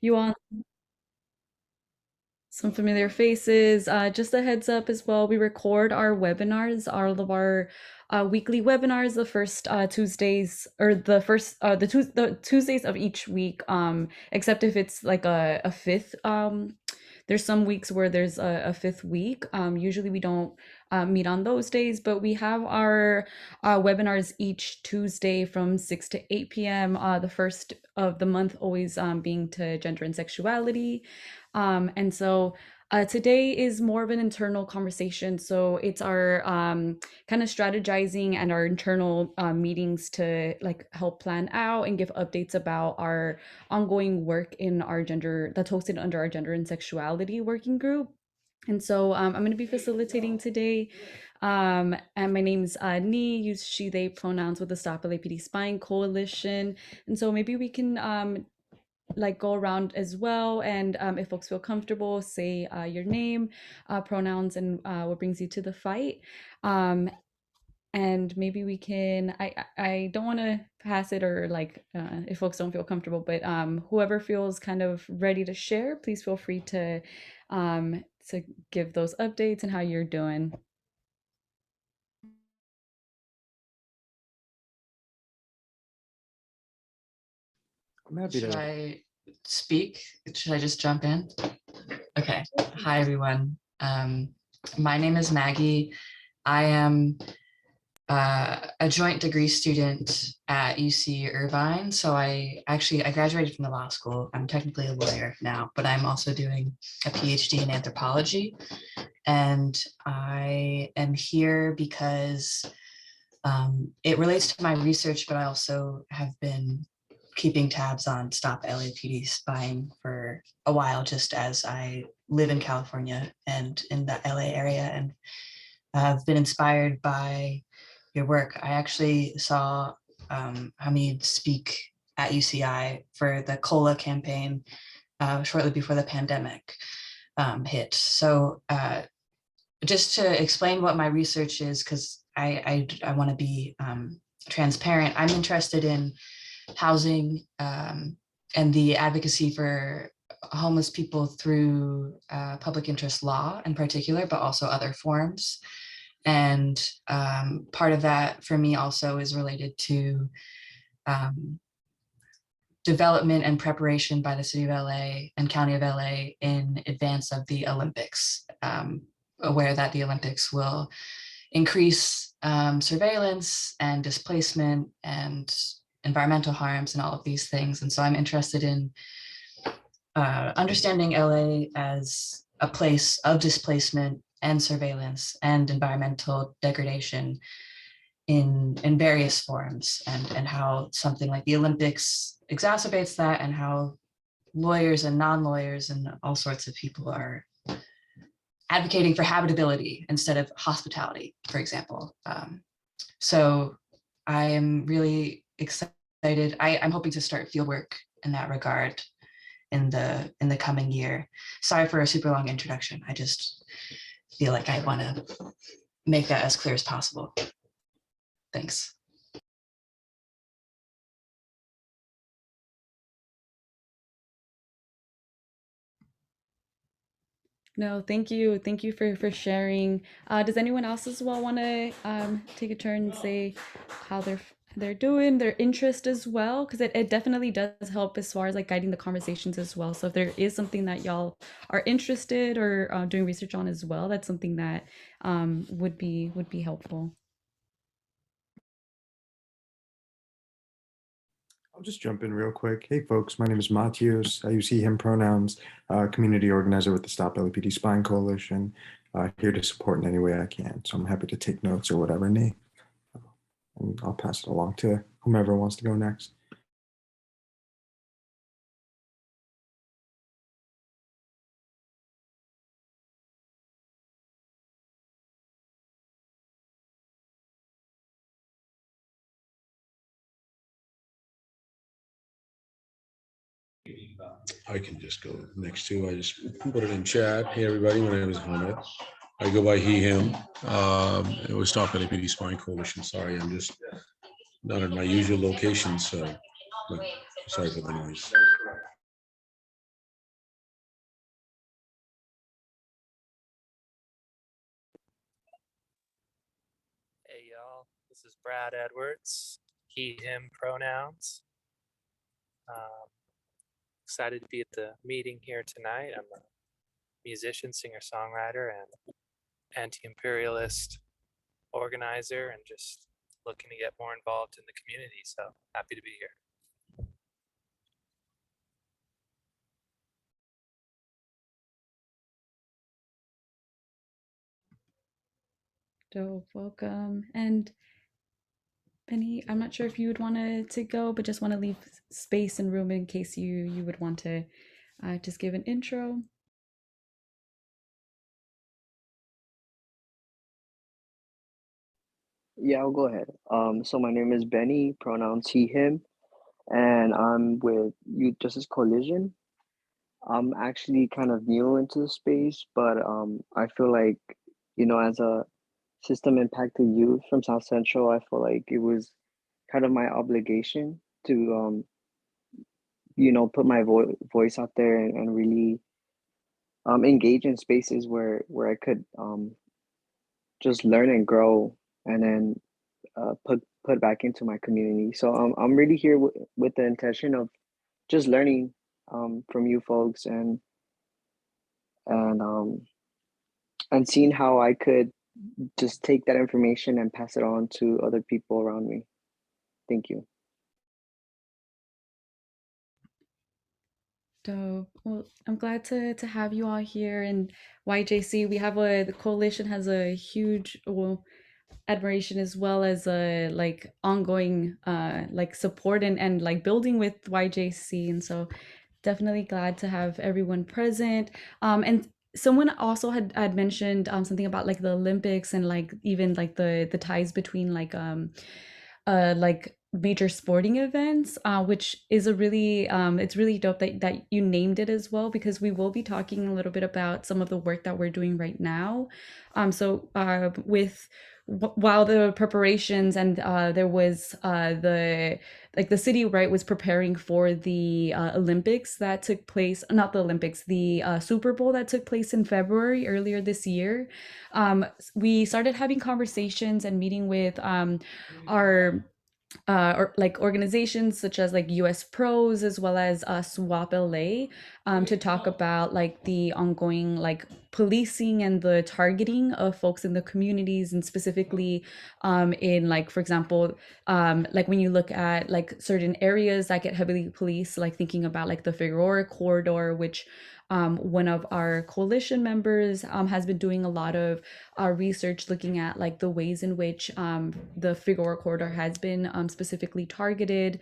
You want some familiar faces. Just a heads up as well, we record our webinars, all of our weekly webinars, the first Tuesdays, or the Tuesdays of each week, except if it's like a fifth. There's some weeks where there's a fifth week. Usually we don't meet on those days, but we have our webinars each Tuesday from 6 to 8 p.m. The first of the month always being to gender and sexuality. And so today is more of an internal conversation. So it's our kind of strategizing and our internal meetings to like help plan out and give updates about our ongoing work in our gender that's hosted under our gender and sexuality working group. And so I'm going to be facilitating today. And my name's Ni, use she, they pronouns with the Stop LAPD Spying Coalition. And so maybe we can like go around as well, and if folks feel comfortable, say your name, pronouns, and what brings you to the fight. um, and maybe we can, I don't want to pass it, or like if folks don't feel comfortable, but whoever feels kind of ready to share, please feel free to give those updates and how you're doing. I'm happy Should to. I speak? Should I just jump in? Okay. Hi, everyone. My name is Maggie. I am a joint degree student at UC Irvine. So I graduated from the law school. I'm technically a lawyer now, but I'm also doing a PhD in anthropology. And I am here because it relates to my research, but I also have been keeping tabs on Stop LAPD Spying for a while, just as I live in California and in the LA area, and I've been inspired by your work. I actually saw Hamid speak at UCI for the COLA campaign shortly before the pandemic hit. So just to explain what my research is, because I want to be transparent, I'm interested in housing and the advocacy for homeless people through public interest law in particular, but also other forms. And part of that for me also is related to development and preparation by the city of LA and county of LA in advance of the Olympics, aware that the Olympics will increase surveillance and displacement and environmental harms and all of these things. And so I'm interested in understanding LA as a place of displacement and surveillance and environmental degradation in various forms, and how something like the Olympics exacerbates that, and how lawyers and non-lawyers and all sorts of people are advocating for habitability instead of hospitality, for example. So I am really excited. I'm hoping to start fieldwork in that regard in the coming year. Sorry for a super long introduction. I just feel like I want to make that as clear as possible. Thanks. No, thank you. Thank you for sharing. Does anyone else as well want to take a turn and say how they're doing, their interest as well? Because it definitely does help as far as like guiding the conversations as well. So if there is something that y'all are interested or doing research on as well, that's something that would be helpful. I'll just jump in real quick. Hey, folks, my name is Matios. I use he, him pronouns, community organizer with the Stop LAPD Spying Coalition, here to support in any way I can. So I'm happy to take notes or whatever, need. And I'll pass it along to whomever wants to go next. I can just go next to. I just put it in chat. Hey, everybody. My name is Hamid. I go by he, him. It was Stop LAPD Spying Coalition. Sorry, I'm just not in my usual location. So, but sorry for the noise. Hey y'all, this is Brad Edwards, he, him pronouns. Excited to be at the meeting here tonight. I'm a musician, singer, songwriter, and anti-imperialist organizer, and just looking to get more involved in the community. So happy to be here. Dope, welcome. And Benny, I'm not sure if you would want to go, but just want to leave space and room in case you would want to just give an intro. Yeah, I'll go ahead. So my name is Benny, pronouns he, him, and I'm with Youth Justice Coalition. I'm actually kind of new into the space, but I feel like, as a system impacted youth from South Central, I feel like it was kind of my obligation to, put my voice out there and really engage in spaces where I could just learn and grow, and then put back into my community. So I'm really here with the intention of just learning from you folks, and um, and seeing how I could just take that information and pass it on to other people around me. Thank you. Dope. Well, I'm glad to have you all here. And YJC, the coalition has a huge, well, admiration as well as like ongoing like support and like building with YJC. And so definitely glad to have everyone present. And someone also had mentioned something about like the Olympics and like even like the ties between like major sporting events, which is a really it's really dope that you named it as well, because we will be talking a little bit about some of the work that we're doing right now. So with while the preparations and there was the like the city, right, was preparing for the Olympics that took place, not the Olympics, the Super Bowl that took place in February earlier this year. We started having conversations and meeting with our or like organizations such as like US Pros as well as SWAP LA, to talk about like the ongoing like policing and the targeting of folks in the communities, and specifically in like, for example, like when you look at like certain areas that get heavily policed, like thinking about like the Figueroa corridor, which one of our coalition members has been doing a lot of research looking at like the ways in which the Figueroa corridor has been specifically targeted.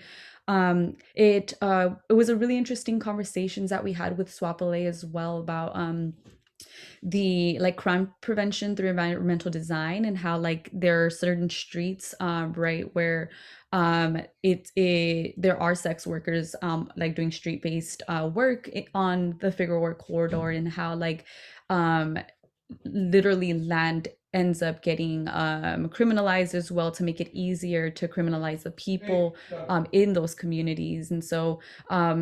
It was a really interesting conversations that we had with SWAP LA as well about the like crime prevention through environmental design, and how like there are certain streets right where there are sex workers like doing street-based work on the Figueroa corridor, and how like um literally land ends up getting criminalized as well, to make it easier to criminalize the people in those communities. And so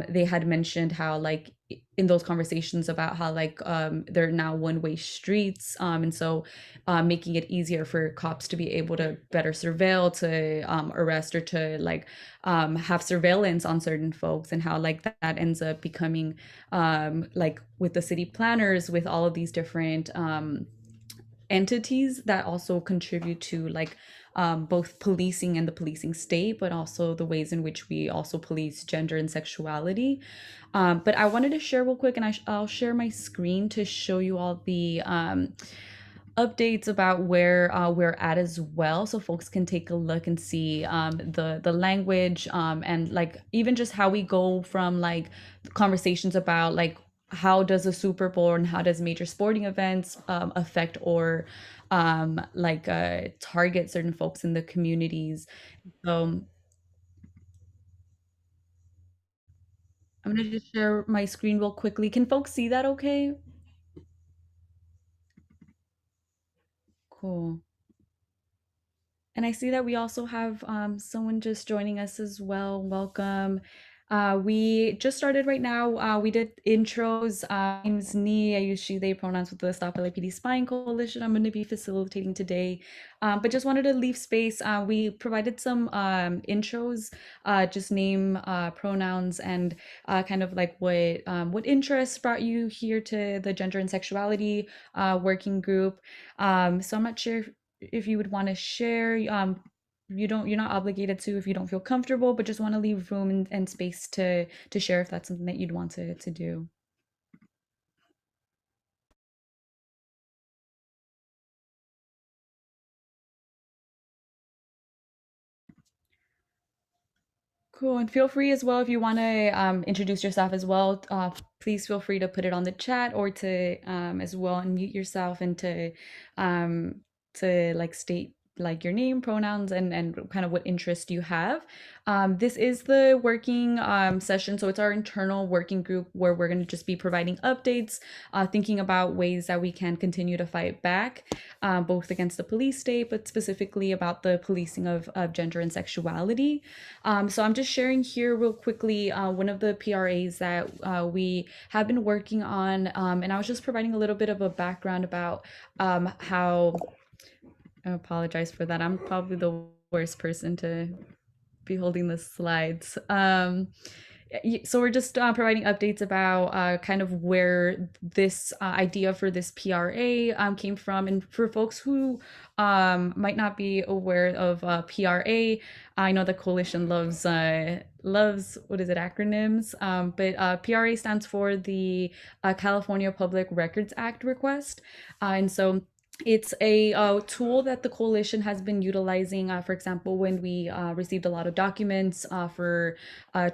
they had mentioned how like in those conversations about how like there are now one-way streets, and so making it easier for cops to be able to better surveil, to arrest, or to like have surveillance on certain folks, and how like that ends up becoming like with the city planners, with all of these different entities that also contribute to like both policing and the policing state, but also the ways in which we also police gender and sexuality. But I wanted to share real quick, and I'll share my screen to show you all the updates about where we're at as well, so folks can take a look and see the language, and like even just how we go from like conversations about like how does a Super Bowl and how does major sporting events affect or like target certain folks in the communities. So I'm gonna just share my screen real quickly. Can folks see that okay? Cool. And I see that we also have someone just joining us as well. Welcome. We just started right now. We did intros. My name's Nee. I use she, they pronouns with the Stop LAPD Spying Coalition. I'm going to be facilitating today. But just wanted to leave space. We provided some intros, just name, pronouns, and kind of like what interests brought you here to the Gender and Sexuality working group. So I'm not sure if you would want to share. You're not obligated to if you don't feel comfortable, but just want to leave room and space to share if that's something that you'd want to do. Cool, and feel free as well if you want to introduce yourself as well. Please feel free to put it on the chat or to as well unmute yourself and um, to like state like your name, pronouns, and kind of what interest you have. This is the working session, so it's our internal working group where we're going to just be providing updates, thinking about ways that we can continue to fight back, both against the police state, but specifically about the policing of gender and sexuality. So I'm just sharing here real quickly one of the PRAs that we have been working on, and I was just providing a little bit of a background about how. I apologize for that. I'm probably the worst person to be holding the slides. So we're just providing updates about kind of where this idea for this PRA came from. And for folks who might not be aware of PRA, I know the coalition loves what is it, acronyms, but PRA stands for the California Public Records Act request. And so it's a tool that the coalition has been utilizing. For example, when we received a lot of documents for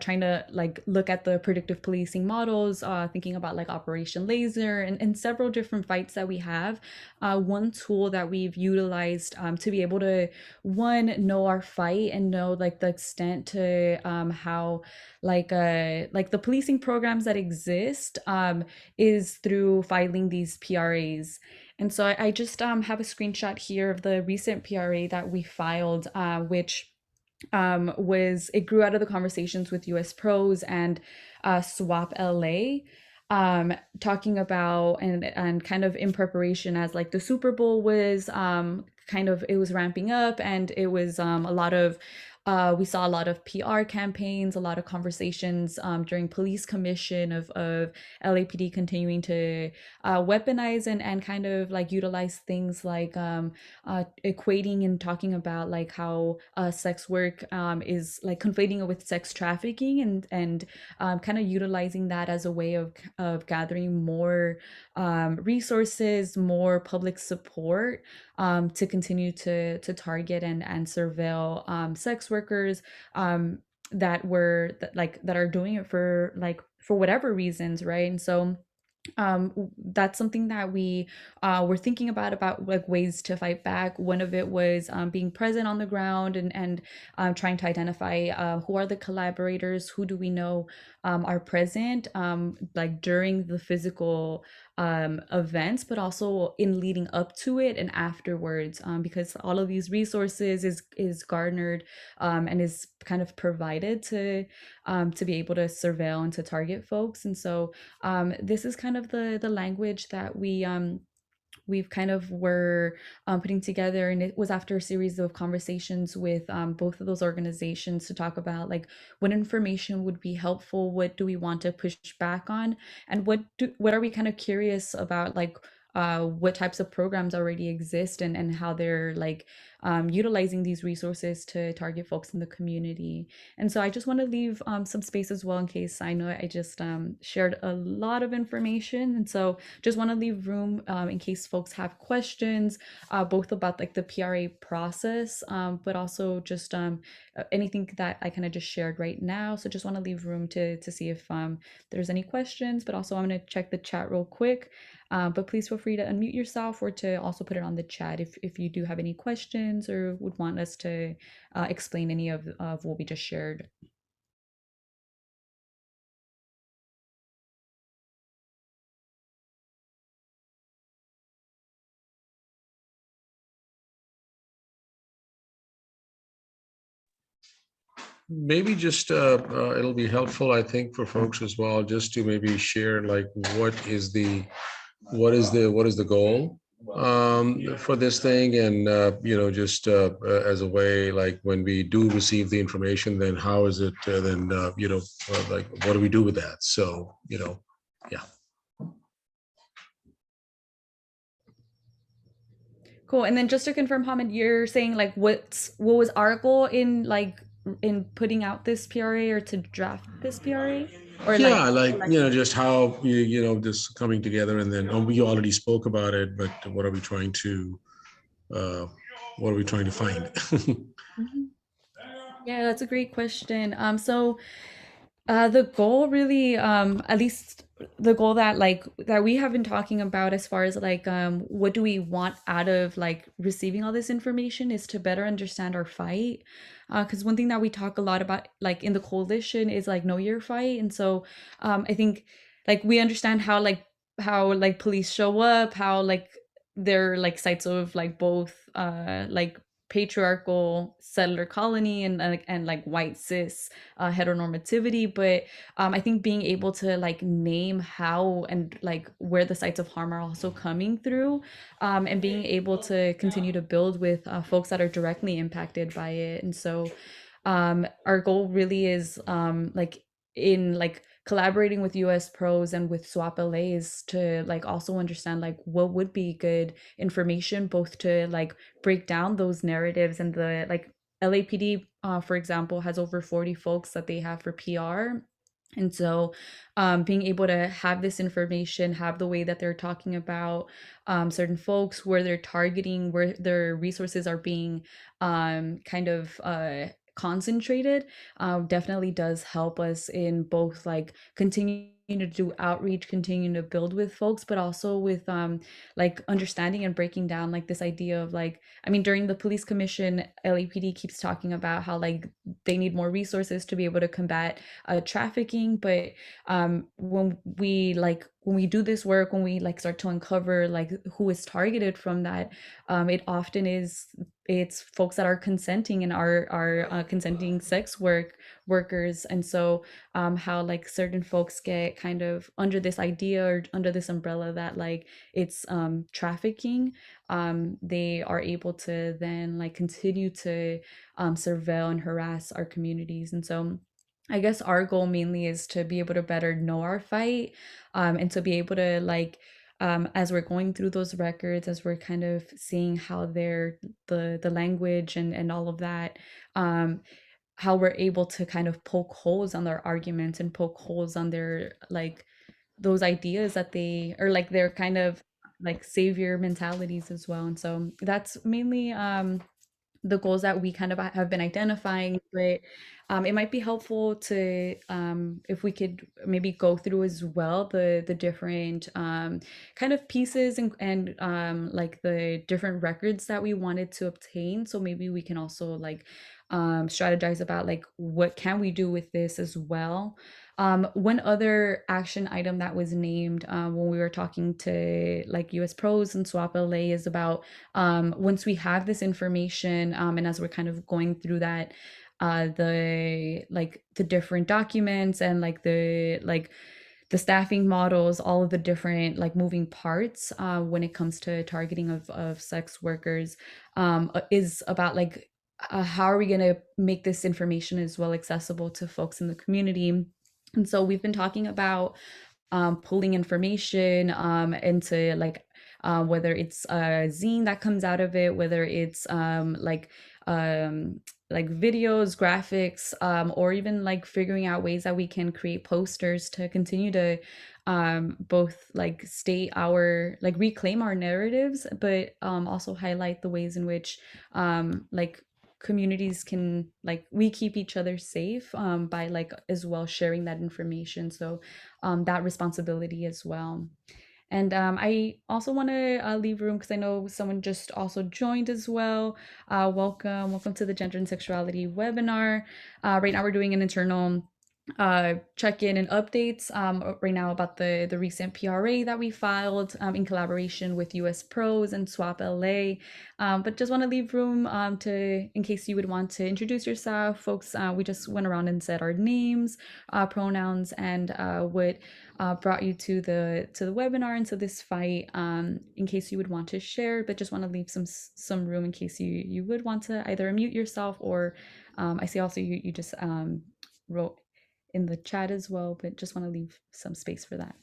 trying to like look at the predictive policing models, thinking about like Operation Laser and several different fights that we have. One tool that we've utilized to be able to know our fight and know like the extent to how like the policing programs that exist is through filing these PRAs. And so I just have a screenshot here of the recent PRA that we filed, which it grew out of the conversations with US Pros and Swap LA, talking about and kind of in preparation as like the Super Bowl was it was ramping up, and it was a lot of we saw a lot of PR campaigns, a lot of conversations during police commission of LAPD continuing to weaponize and kind of like utilize things like equating and talking about like how sex work is like conflating it with sex trafficking and kind of utilizing that as a way of gathering more resources, more public support to continue to target and surveil sex workers that are doing it for whatever reasons, right? And so that's something that we were thinking about like ways to fight back. One of it was being present on the ground and trying to identify who are the collaborators, who do we know are present like during the physical events, but also in leading up to it and afterwards, because all of these resources is garnered and is kind of provided to be able to surveil and to target folks. And so this is kind of the language that we've kind of were putting together, and it was after a series of conversations with both of those organizations to talk about like what information would be helpful, what do we want to push back on, and what are we kind of curious about, like what types of programs already exist and how they're like utilizing these resources to target folks in the community. And so I just want to leave some space as well, in case I know I just shared a lot of information. And so just want to leave room in case folks have questions, both about like the PRA process, but also just anything that I kind of just shared right now. So just want to leave room to see if there's any questions, but also I'm going to check the chat real quick. But please feel free to unmute yourself or to also put it on the chat if you do have any questions or would want us to explain any of what we just shared. maybe just it'll be helpful, I think, for folks as well, just to maybe share like what is the goal for this thing, and just as a way, like when we do receive the information, then how is it then like what do we do with that? So yeah. Cool. And then just to confirm, Hamid, you're saying like what was our goal in like in putting out this PRA or to draft this PRA? Or like Yeah, like just how this coming together, and then we already spoke about it, but uh, what are we trying to find? Mhm. Yeah, that's a great question. So the goal really, at least the goal that that we have been talking about as far as like what do we want out of like receiving all this information is to better understand our fight. Because one thing that we talk a lot about like in the coalition is like know your fight. And so I think like we understand how like police show up, how like they're like sites of like both like patriarchal settler colony and like white cis heteronormativity, but I think being able to like name how and like where the sites of harm are also coming through, and being able to continue to build with folks that are directly impacted by it. And so our goal really is like in like collaborating with US pros and with swap LAs to like also understand like what would be good information both to like break down those narratives. And the like LAPD, for example, has over 40 folks that they have for PR. And so being able to have this information, have the way that they're talking about certain folks, where they're targeting, where their resources are being kind of concentrated, definitely does help us in both like continuing to do outreach, continuing to build with folks, but also with like understanding and breaking down like this idea of like, I mean, during the police commission, LAPD keeps talking about how like they need more resources to be able to combat trafficking. But when we do this work, when we like start to uncover like who is targeted from that, it often is it's folks that are consenting and are consenting sex workers. And so how like certain folks get kind of under this idea or under this umbrella that like it's trafficking, they are able to then like continue to surveil and harass our communities. And so I guess our goal mainly is to be able to better know our fight, and to be able to like as we're going through those records, as we're kind of seeing how they're the language and all of that, how we're able to kind of poke holes on their arguments and poke holes on their like those ideas that they or like their kind of like savior mentalities as well. And so that's mainly the goals that we kind of have been identifying. But it might be helpful to if we could maybe go through as well the different kind of pieces and like the different records that we wanted to obtain. So maybe we can also like strategize about like what can we do with this as well. One other action item that was named when we were talking to like US pros and swap LA is about once we have this information, and as we're kind of going through that, the different documents and like the staffing models, all of the different like moving parts when it comes to targeting of sex workers, is about like how are we going to make this information as well accessible to folks in the community. And so we've been talking about pulling information into whether it's a zine that comes out of it, whether it's like videos, graphics, or even like figuring out ways that we can create posters to continue to both like state our like reclaim our narratives, but also highlight the ways in which like communities can like we keep each other safe by like as well sharing that information. So that responsibility as well. And I also want to leave room because I know someone just also joined as well. Welcome to the Gender and Sexuality webinar. Right now we're doing an internal check-in and updates right now about the recent PRA that we filed in collaboration with US Pros and Swap LA. But just want to leave room to, in case you would want to introduce yourself, folks. We just went around and said our names, pronouns, and what brought you to the webinar and to this fight. In case you would want to share, but just want to leave some room in case you would want to either unmute yourself or I see also you just wrote in the chat as well, but just want to leave some space for that.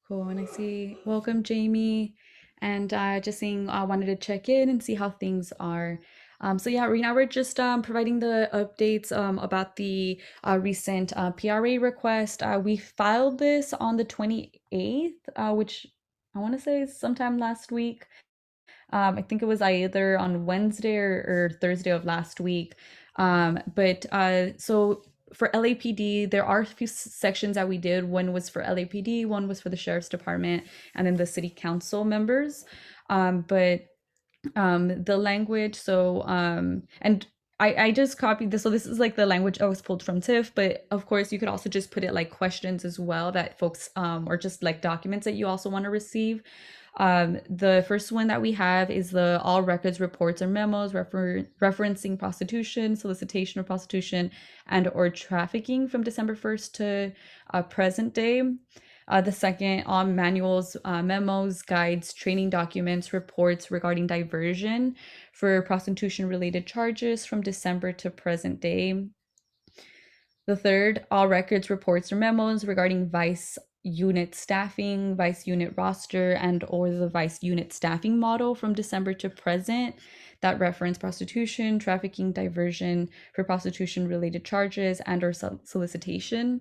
Cool. And I see, welcome, Jamie. And just seeing, I wanted to check in and see how things are. So yeah, right now we're just providing the updates about the recent PRA request. We filed this on the 28th, which I want to say is sometime last week. I think it was either on Wednesday or Thursday of last week. So for LAPD, there are a few sections that we did. One was for LAPD, one was for the Sheriff's Department, and then the City Council members. The language, and I just copied this. So this is like the language I was pulled from TIFF, but of course you could also just put it like questions as well that folks, or just like documents that you also want to receive. The first one that we have is the all records, reports, or memos referencing prostitution, solicitation of prostitution, and or trafficking from December 1st to present day. The second, all manuals, memos, guides, training documents, reports regarding diversion for prostitution-related charges from December to present day. The third, all records, reports, or memos regarding Vice unit staffing, Vice unit roster, and or the Vice unit staffing model from December to present that reference prostitution, trafficking, diversion for prostitution-related charges, and or solicitation.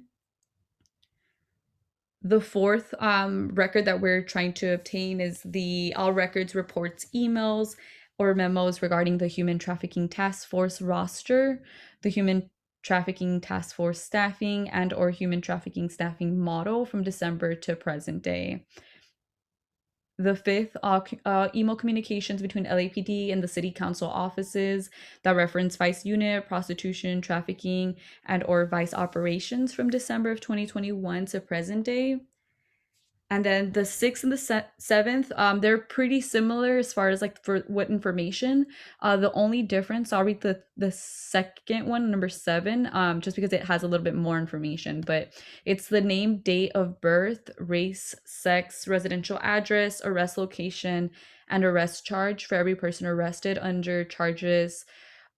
The fourth record that we're trying to obtain is the all records, reports, emails, or memos regarding the Human Trafficking Task Force roster, the Human Trafficking Task Force staffing, and or Human Trafficking staffing model from December to present day. The fifth, email communications between LAPD and the City Council offices that reference Vice unit, prostitution, trafficking, and or Vice operations from December of 2021 to present day. And then the sixth and the seventh, they're pretty similar as far as like for what information. The only difference, I'll read the second one, number 7, just because it has a little bit more information. But it's the name, date of birth, race, sex, residential address, arrest location, and arrest charge for every person arrested under charges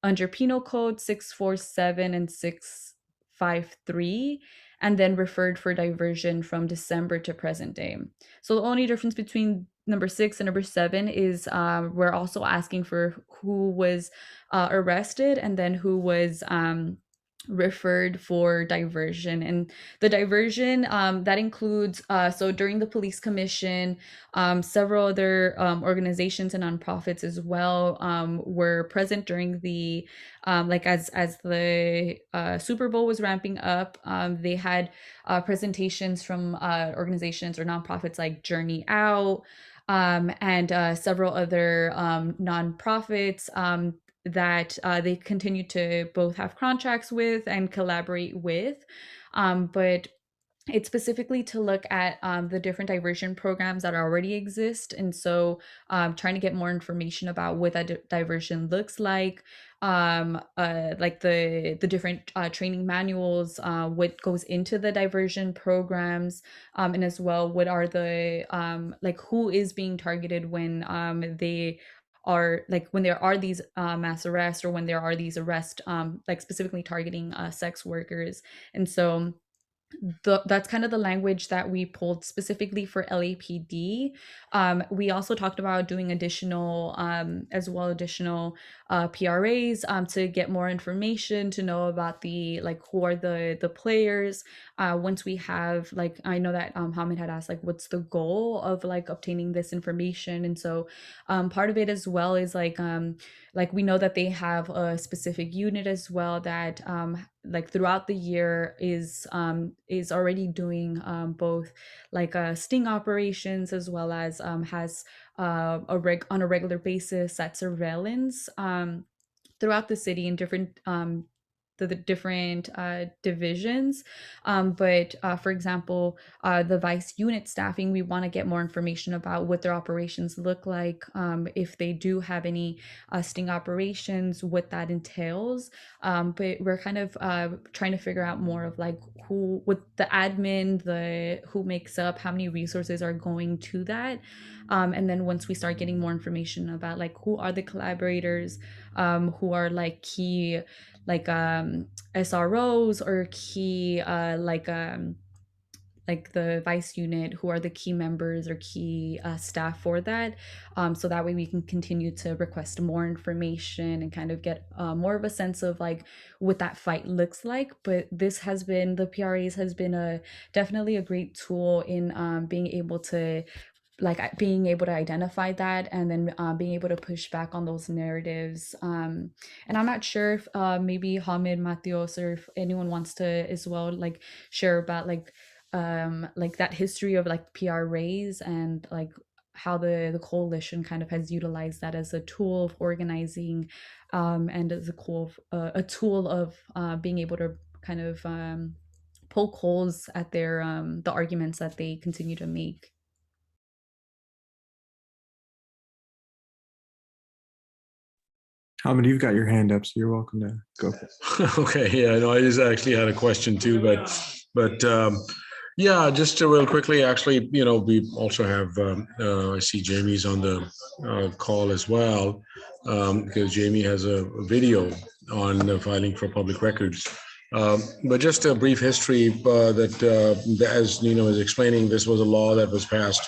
under Penal Code 647 and 653, and then referred for diversion from December to present day. So the only difference between number 6 and number 7 is we're also asking for who was arrested and then who was referred for diversion. And the diversion that includes so during the police commission, several other organizations and nonprofits as well were present during the like as the Super Bowl was ramping up. They had presentations from organizations or nonprofits like Journey Out, and several other nonprofits that they continue to both have contracts with and collaborate with. But it's specifically to look at the different diversion programs that already exist. And so trying to get more information about what that diversion looks like the different training manuals, what goes into the diversion programs, and as well, what are the, like who is being targeted when they are like when there are these mass arrests or when there are these arrests like specifically targeting sex workers. And so that's kind of the language that we pulled specifically for LAPD. We also talked about doing additional additional PRAs to get more information, to know about the like who are the players. Once we have like, I know that Hamid had asked like what's the goal of like obtaining this information. And so part of it as well is like we know that they have a specific unit as well that like throughout the year is already doing both like sting operations, as well as has on a regular basis that surveillance throughout the city in different the different divisions. But for example, the vice unit staffing, we want to get more information about what their operations look like, if they do have any sting operations, what that entails. But we're kind of trying to figure out more of like who, with the admin, the who makes up, how many resources are going to that. And then once we start getting more information about like who are the collaborators, who are like key like SROs, or key like the vice unit, who are the key members or key staff for that. So that way we can continue to request more information and kind of get more of a sense of like what that fight looks like. But this has been, the PRAs has been a definitely a great tool in being able to being able to identify that, and then being able to push back on those narratives. And I'm not sure if maybe Hamid, Matios, or if anyone wants to as well like share about like that history of like PRAs, and like how the coalition kind of has utilized that as a tool of organizing, and as a tool of being able to kind of poke holes at their the arguments that they continue to make. Hamid, you've got your hand up, so you're welcome to go. Okay, yeah, no, I just actually had a question too, but yeah, just real quickly, actually, you know, we also have, I see Jamie's on the call as well, because Jamie has a video on filing for public records. But just a brief history that, as Nino was explaining, this was a law that was passed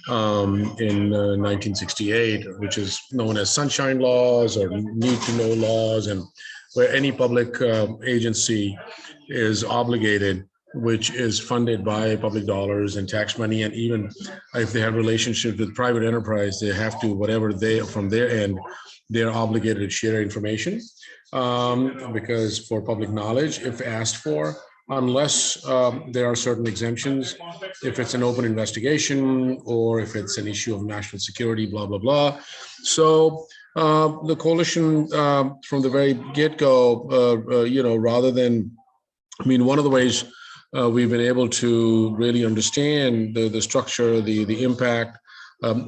in 1968, which is known as sunshine laws or need to know laws, and where any public agency is obligated, which is funded by public dollars and tax money, and even if they have relationships with private enterprise, they have to, whatever they, from their end, they're obligated to share information, because for public knowledge, if asked for, unless there are certain exemptions, if it's an open investigation or if it's an issue of national security, blah, blah, blah. So the coalition from the very get-go, you know, rather than, I mean, one of the ways we've been able to really understand the structure, the impact,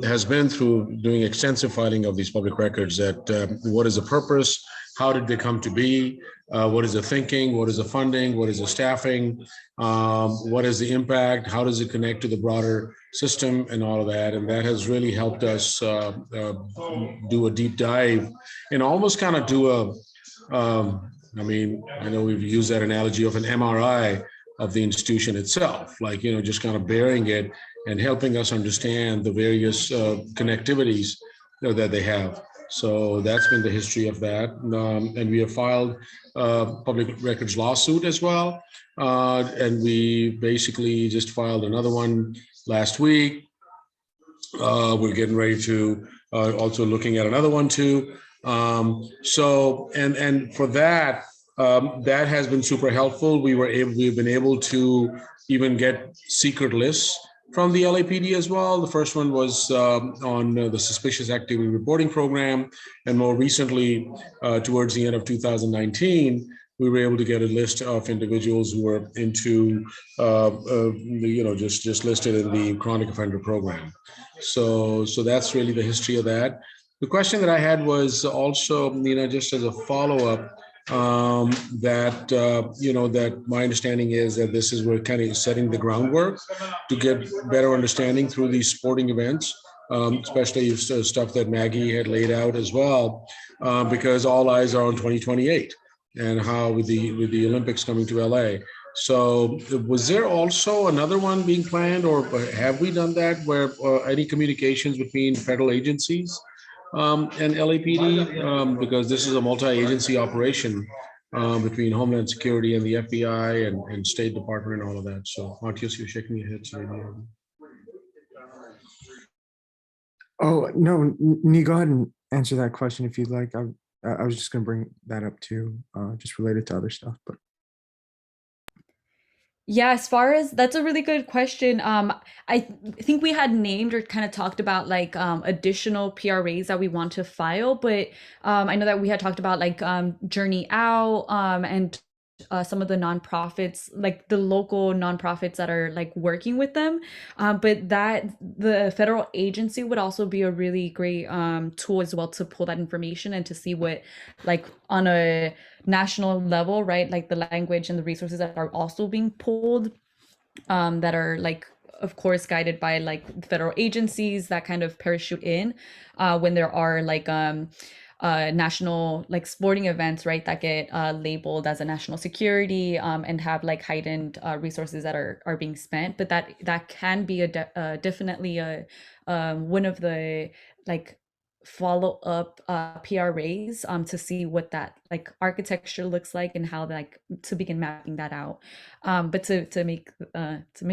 has been through doing extensive filing of these public records. That what is the purpose? How did they come to be? What is the thinking? What is the funding? What is the staffing? What is the impact? How does it connect to the broader system and all of that? And that has really helped us do a deep dive and almost kind of do a, I mean, I know we've used that analogy of an MRI of the institution itself, like, you know, just kind of bearing it and helping us understand the various connectivities that they have. So that's been the history of that. And we have filed a public records lawsuit as well. And we basically just filed another one last week. We're getting ready to also looking at another one too. So, and for that, that has been super helpful. We've been able to even get secret lists from the LAPD as well. The first one was on the suspicious activity reporting program, and more recently, towards the end of 2019, we were able to get a list of individuals who were into, you know, just listed in the chronic offender program. So that's really the history of that. The question that I had was also, Nina, just as a follow-up, that you know, that my understanding is that this is, we're kind of setting the groundwork to get better understanding through these sporting events, especially stuff that Maggie had laid out as well, because all eyes are on 2028 and how with the Olympics coming to LA. So was there also another one being planned, or have we done that, where any communications between federal agencies and LAPD, because this is a multi-agency operation between Homeland Security and the FBI and State Department and all of that. So Martius, you're shaking your head. So Oh, no, Nee, go ahead and answer that question if you'd like. I was just going to bring that up too, just related to other stuff, but Yeah, as far as that's a really good question. Think we had named or kind of talked about like additional PRAs that we want to file, but I know that we had talked about like Journey Out and some of the nonprofits, like the local nonprofits that are like working with them. But that the federal agency would also be a really great tool as well to pull that information and to see what like on a national level, right? Like the language and the resources that are also being pulled, that are like, of course, guided by like federal agencies that kind of parachute in when there are like national like sporting events, right, that get labeled as a national security and have like heightened resources that are being spent. But that can be definitely a one of the like follow up PRAs to see what that like architecture looks like and how like to begin mapping that out. But to make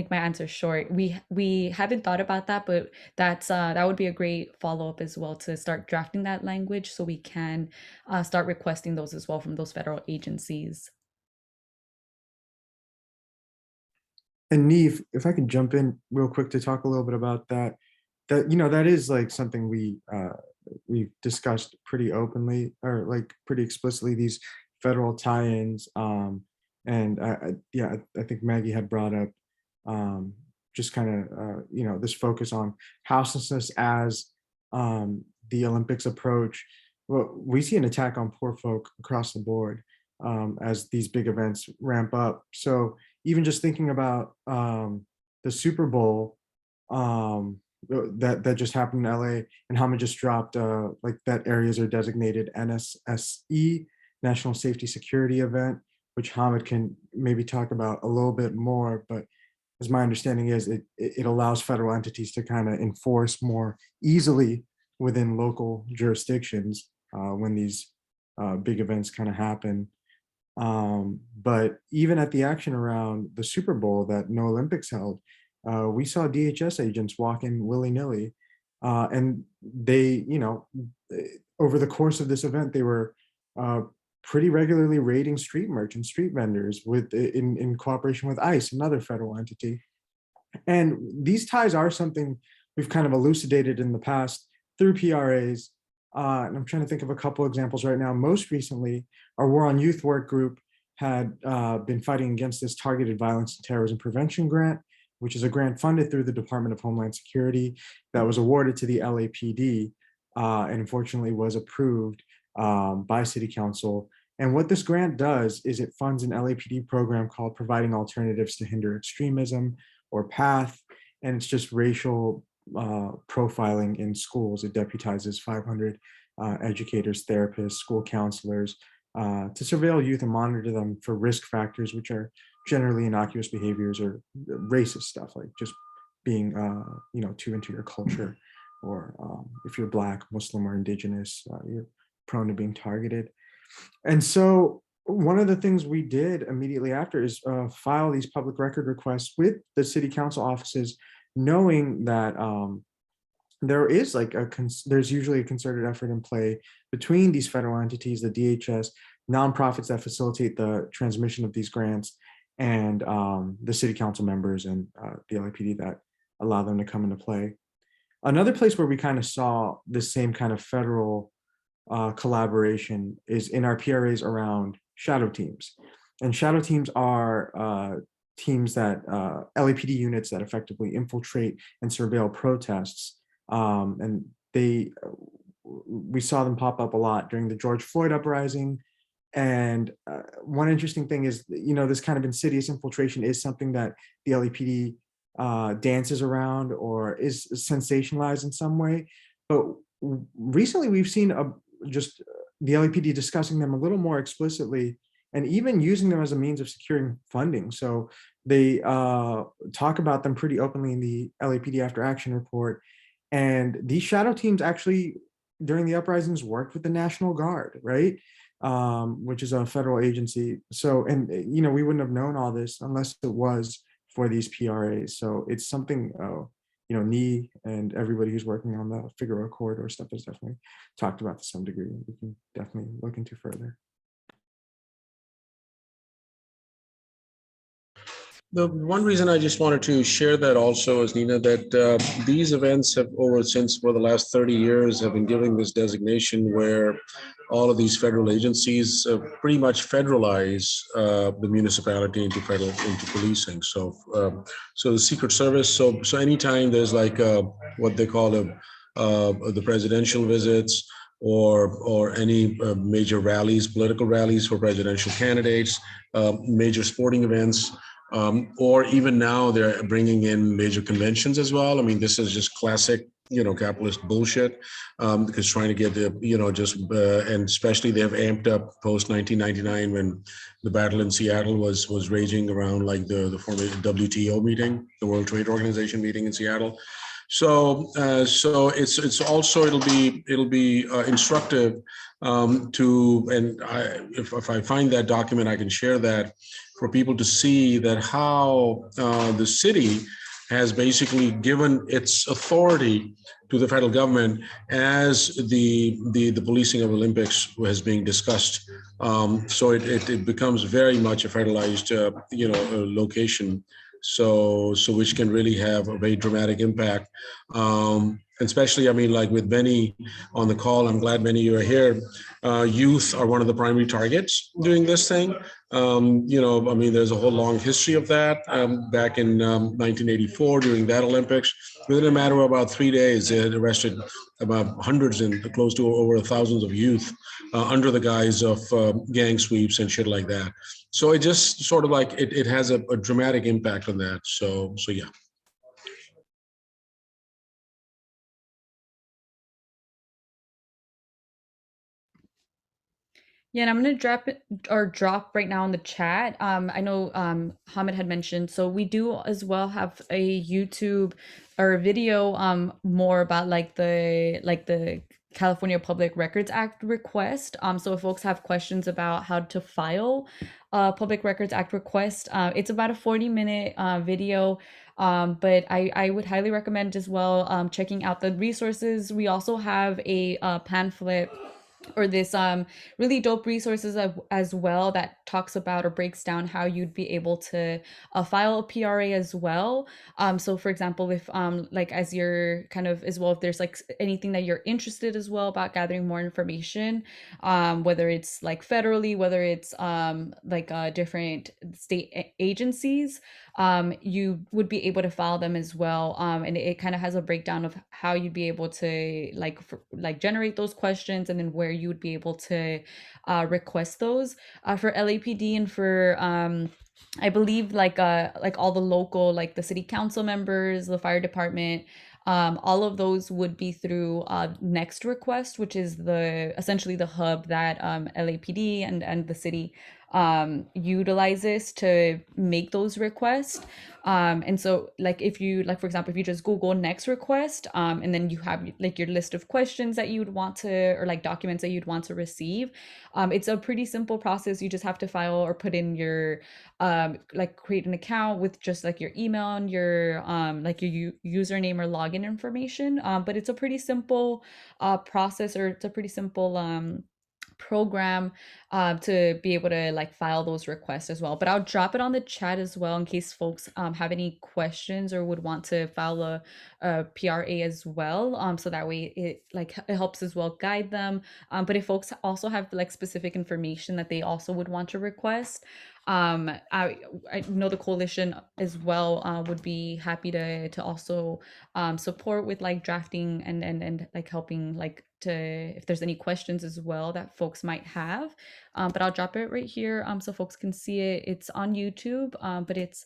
my answer short, we haven't thought about that, but that would be a great follow up as well to start drafting that language so we can start requesting those as well from those federal agencies. And Neve, if I could jump in real quick to talk a little bit about that, that is like something we've discussed pretty openly or like pretty explicitly, these federal tie-ins. And yeah, I think Maggie had brought up just kind of this focus on houselessness as the Olympics approach. Well, we see an attack on poor folk across the board as these big events ramp up. So even just thinking about the Super Bowl that just happened in LA, and Hamid just dropped like that areas are designated NSSE, National Safety Security Event, which Hamid can maybe talk about a little bit more. But as my understanding is, it allows federal entities to kind of enforce more easily within local jurisdictions when these big events kind of happen. But even at the action around the Super Bowl that No Olympics held, we saw DHS agents walk in willy-nilly. And they, over the course of this event, they were pretty regularly raiding street merchants, street vendors in cooperation with ICE, another federal entity. And these ties are something we've kind of elucidated in the past through PRAs. And I'm trying to think of a couple examples right now. Most recently, our War on Youth work group had been fighting against this targeted violence and terrorism prevention grant, which is a grant funded through the Department of Homeland Security that was awarded to the LAPD and unfortunately was approved by City Council. And what this grant does is it funds an LAPD program called Providing Alternatives to Hinder Extremism, or PATH, and it's just racial profiling in schools. It deputizes 500 educators, therapists, school counselors to surveil youth and monitor them for risk factors, which are generally innocuous behaviors or racist stuff, like just being too into your culture, or if you're Black, Muslim, or Indigenous, you're prone to being targeted. And so one of the things we did immediately after is file these public record requests with the city council offices, knowing that there is like there's usually a concerted effort in play between these federal entities, the DHS, nonprofits that facilitate the transmission of these grants, and the city council members and the LAPD that allow them to come into play. Another place where we kind of saw the same kind of federal collaboration is in our PRAs around shadow teams. And shadow teams are teams that LAPD units that effectively infiltrate and surveil protests. And we saw them pop up a lot during the George Floyd uprising. And one interesting thing is, this kind of insidious infiltration is something that the LAPD dances around or is sensationalized in some way. But recently we've seen just the LAPD discussing them a little more explicitly and even using them as a means of securing funding. So they talk about them pretty openly in the LAPD After Action report. And these shadow teams actually, during the uprisings, worked with the National Guard, right? Which is a federal agency. So, and we wouldn't have known all this unless it was for these PRAs. So it's something, Nee and everybody who's working on the Figueroa corridor stuff has definitely talked about to some degree. We can definitely look into further. The one reason I just wanted to share that also is, Nina, that these events have since for the last 30 years have been giving this designation where all of these federal agencies pretty much federalize the municipality into policing. So the Secret Service. So anytime there's like what they call the presidential visits or any major rallies, political rallies for presidential candidates, major sporting events. Or even now they're bringing in major conventions as well. I mean, this is just classic, capitalist bullshit, because trying to get the, and especially they have amped up post 1999 when the battle in Seattle was raging around like the former WTO meeting, the World Trade Organization meeting in Seattle. So it's also it'll be instructive if I find that document, I can share that for people to see that how the city has basically given its authority to the federal government as the policing of Olympics was being discussed. So it becomes very much a federalized location. So which can really have a very dramatic impact. Especially, I mean, like with Benny on the call, I'm glad many of you are here. Youth are one of the primary targets doing this thing. I mean, there's a whole long history of that. Back in 1984, during that Olympics, within a matter of about 3 days, they had arrested about hundreds and close to over thousands of youth under the guise of gang sweeps and shit like that. So it just sort of like it has a dramatic impact on that. So yeah. Yeah, and I'm gonna drop right now in the chat. I know Hamid had mentioned, so we do as well have a YouTube or a video more about like the California Public Records Act request. So if folks have questions about how to file a Public Records Act request, it's about a 40-minute video. But I would highly recommend as well checking out the resources. We also have a pamphlet or this really dope resources as well that talks about or breaks down how you'd be able to file a PRA as well. So for example, if like as you're kind of as well, if there's like anything that you're interested as well about gathering more information, whether it's like federally, whether it's like different state agencies, you would be able to file them as well. And it kind of has a breakdown of how you'd be able to like generate those questions and then where you would be able to request those for LAPD and for I believe like all the local, like the city council members, the fire department, all of those would be through Next Request, which is essentially the hub that LAPD and the city utilizes to make those requests. And so like if you like, for example, if you just Google Next Request, and then you have like your list of questions that you'd want to, or like documents that you'd want to receive, it's a pretty simple process. You just have to file or put in your like create an account with just like your email and your like your username or login information. But it's a pretty simple process, or it's a pretty simple program to be able to like file those requests as well. But I'll drop it on the chat as well in case folks have any questions or would want to file a PRA as well. So that way it helps as well guide them. But if folks also have like specific information that they also would want to request, I know the coalition as well would be happy to also support with like drafting and like helping like to if there's any questions as well that folks might have. But I'll drop it right here so folks can see it. It's on YouTube, but it's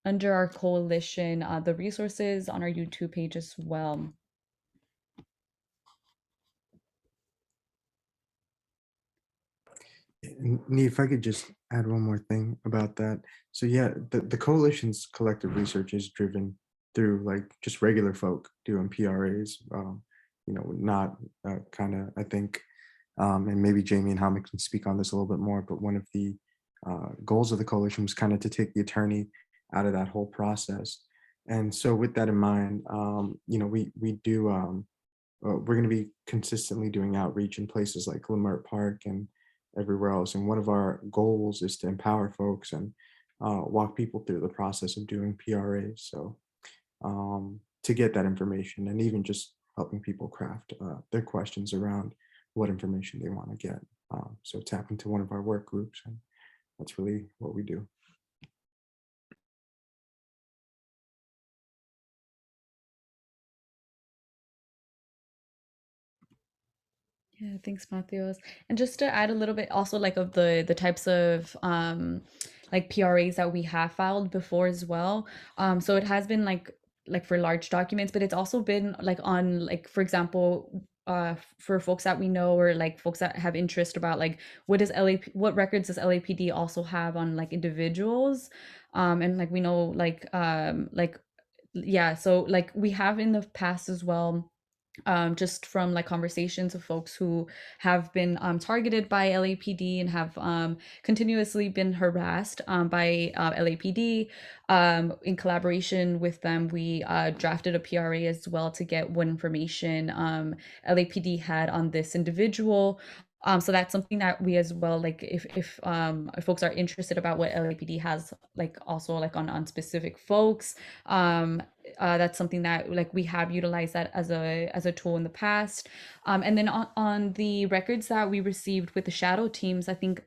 under our coalition, the resources on our YouTube page as well. Nee, if I could just add one more thing about that. So yeah, the coalition's collective research is driven through like just regular folk doing PRAs, not kind of, I think, and maybe Jamie and Hamid can speak on this a little bit more, but one of the goals of the coalition was kind of to take the attorney out of that whole process. And so with that in mind, we do, we're going to be consistently doing outreach in places like Leimert Park and everywhere else. And one of our goals is to empower folks and walk people through the process of doing PRAs. So to get that information and even just helping people craft their questions around what information they want to get. So tap into one of our work groups, and that's really what we do. Yeah, thanks, Matthews. And just to add a little bit also like of the types of like PRAs that we have filed before as well. So it has been like for large documents, but it's also been like on like for example for folks that we know or like folks that have interest about like what records does LAPD also have on like individuals. And like we know like yeah, so like we have in the past as well, just from like conversations of folks who have been targeted by LAPD and have continuously been harassed by LAPD. In collaboration with them, we drafted a PRA as well to get what information LAPD had on this individual. So that's something that we as well like if folks are interested about what LAPD has like also like on specific folks, that's something that like we have utilized that as a tool in the past. And then on the records that we received with the shadow teams, I think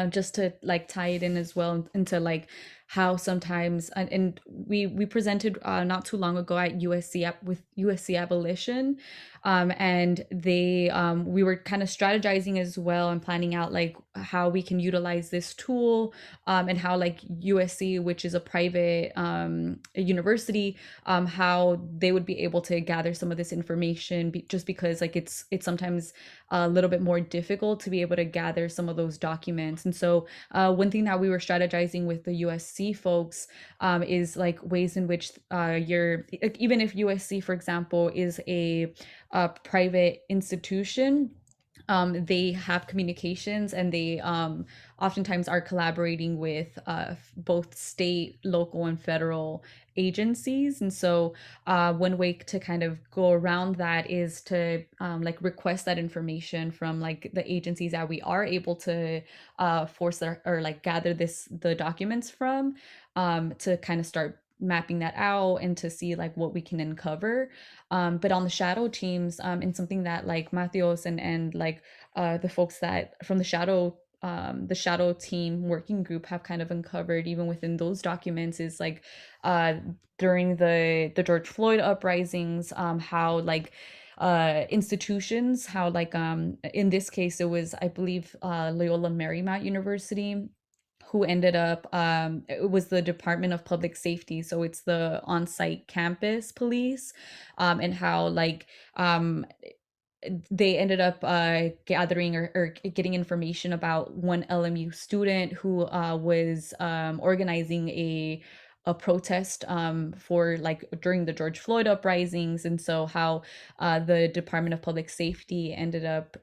just to like tie it in as well into like how sometimes and we presented not too long ago at with USC abolition, and they we were kind of strategizing as well and planning out like how we can utilize this tool, and how like USC, which is a private university, how they would be able to gather some of this information just because like it's sometimes a little bit more difficult to be able to gather some of those documents. And so one thing that we were strategizing with the USC folks is like ways in which you're like, even if USC, for example, is a private institution, they have communications and they oftentimes are collaborating with both state, local, and federal agencies. And so one way to kind of go around that is to like request that information from like the agencies that we are able to force or like gather the documents from, to kind of start mapping that out and to see like what we can uncover. But on the shadow teams, and something that like Matthews and like the folks that from the shadow team working group have kind of uncovered even within those documents is like during the George Floyd uprisings, how like institutions, how like in this case it was I believe Loyola Marymount University who ended up it was the Department of Public Safety, so it's the on-site campus police, and how like they ended up gathering or getting information about one LMU student who was organizing a protest for like during the George Floyd uprisings, and so how the Department of Public Safety ended up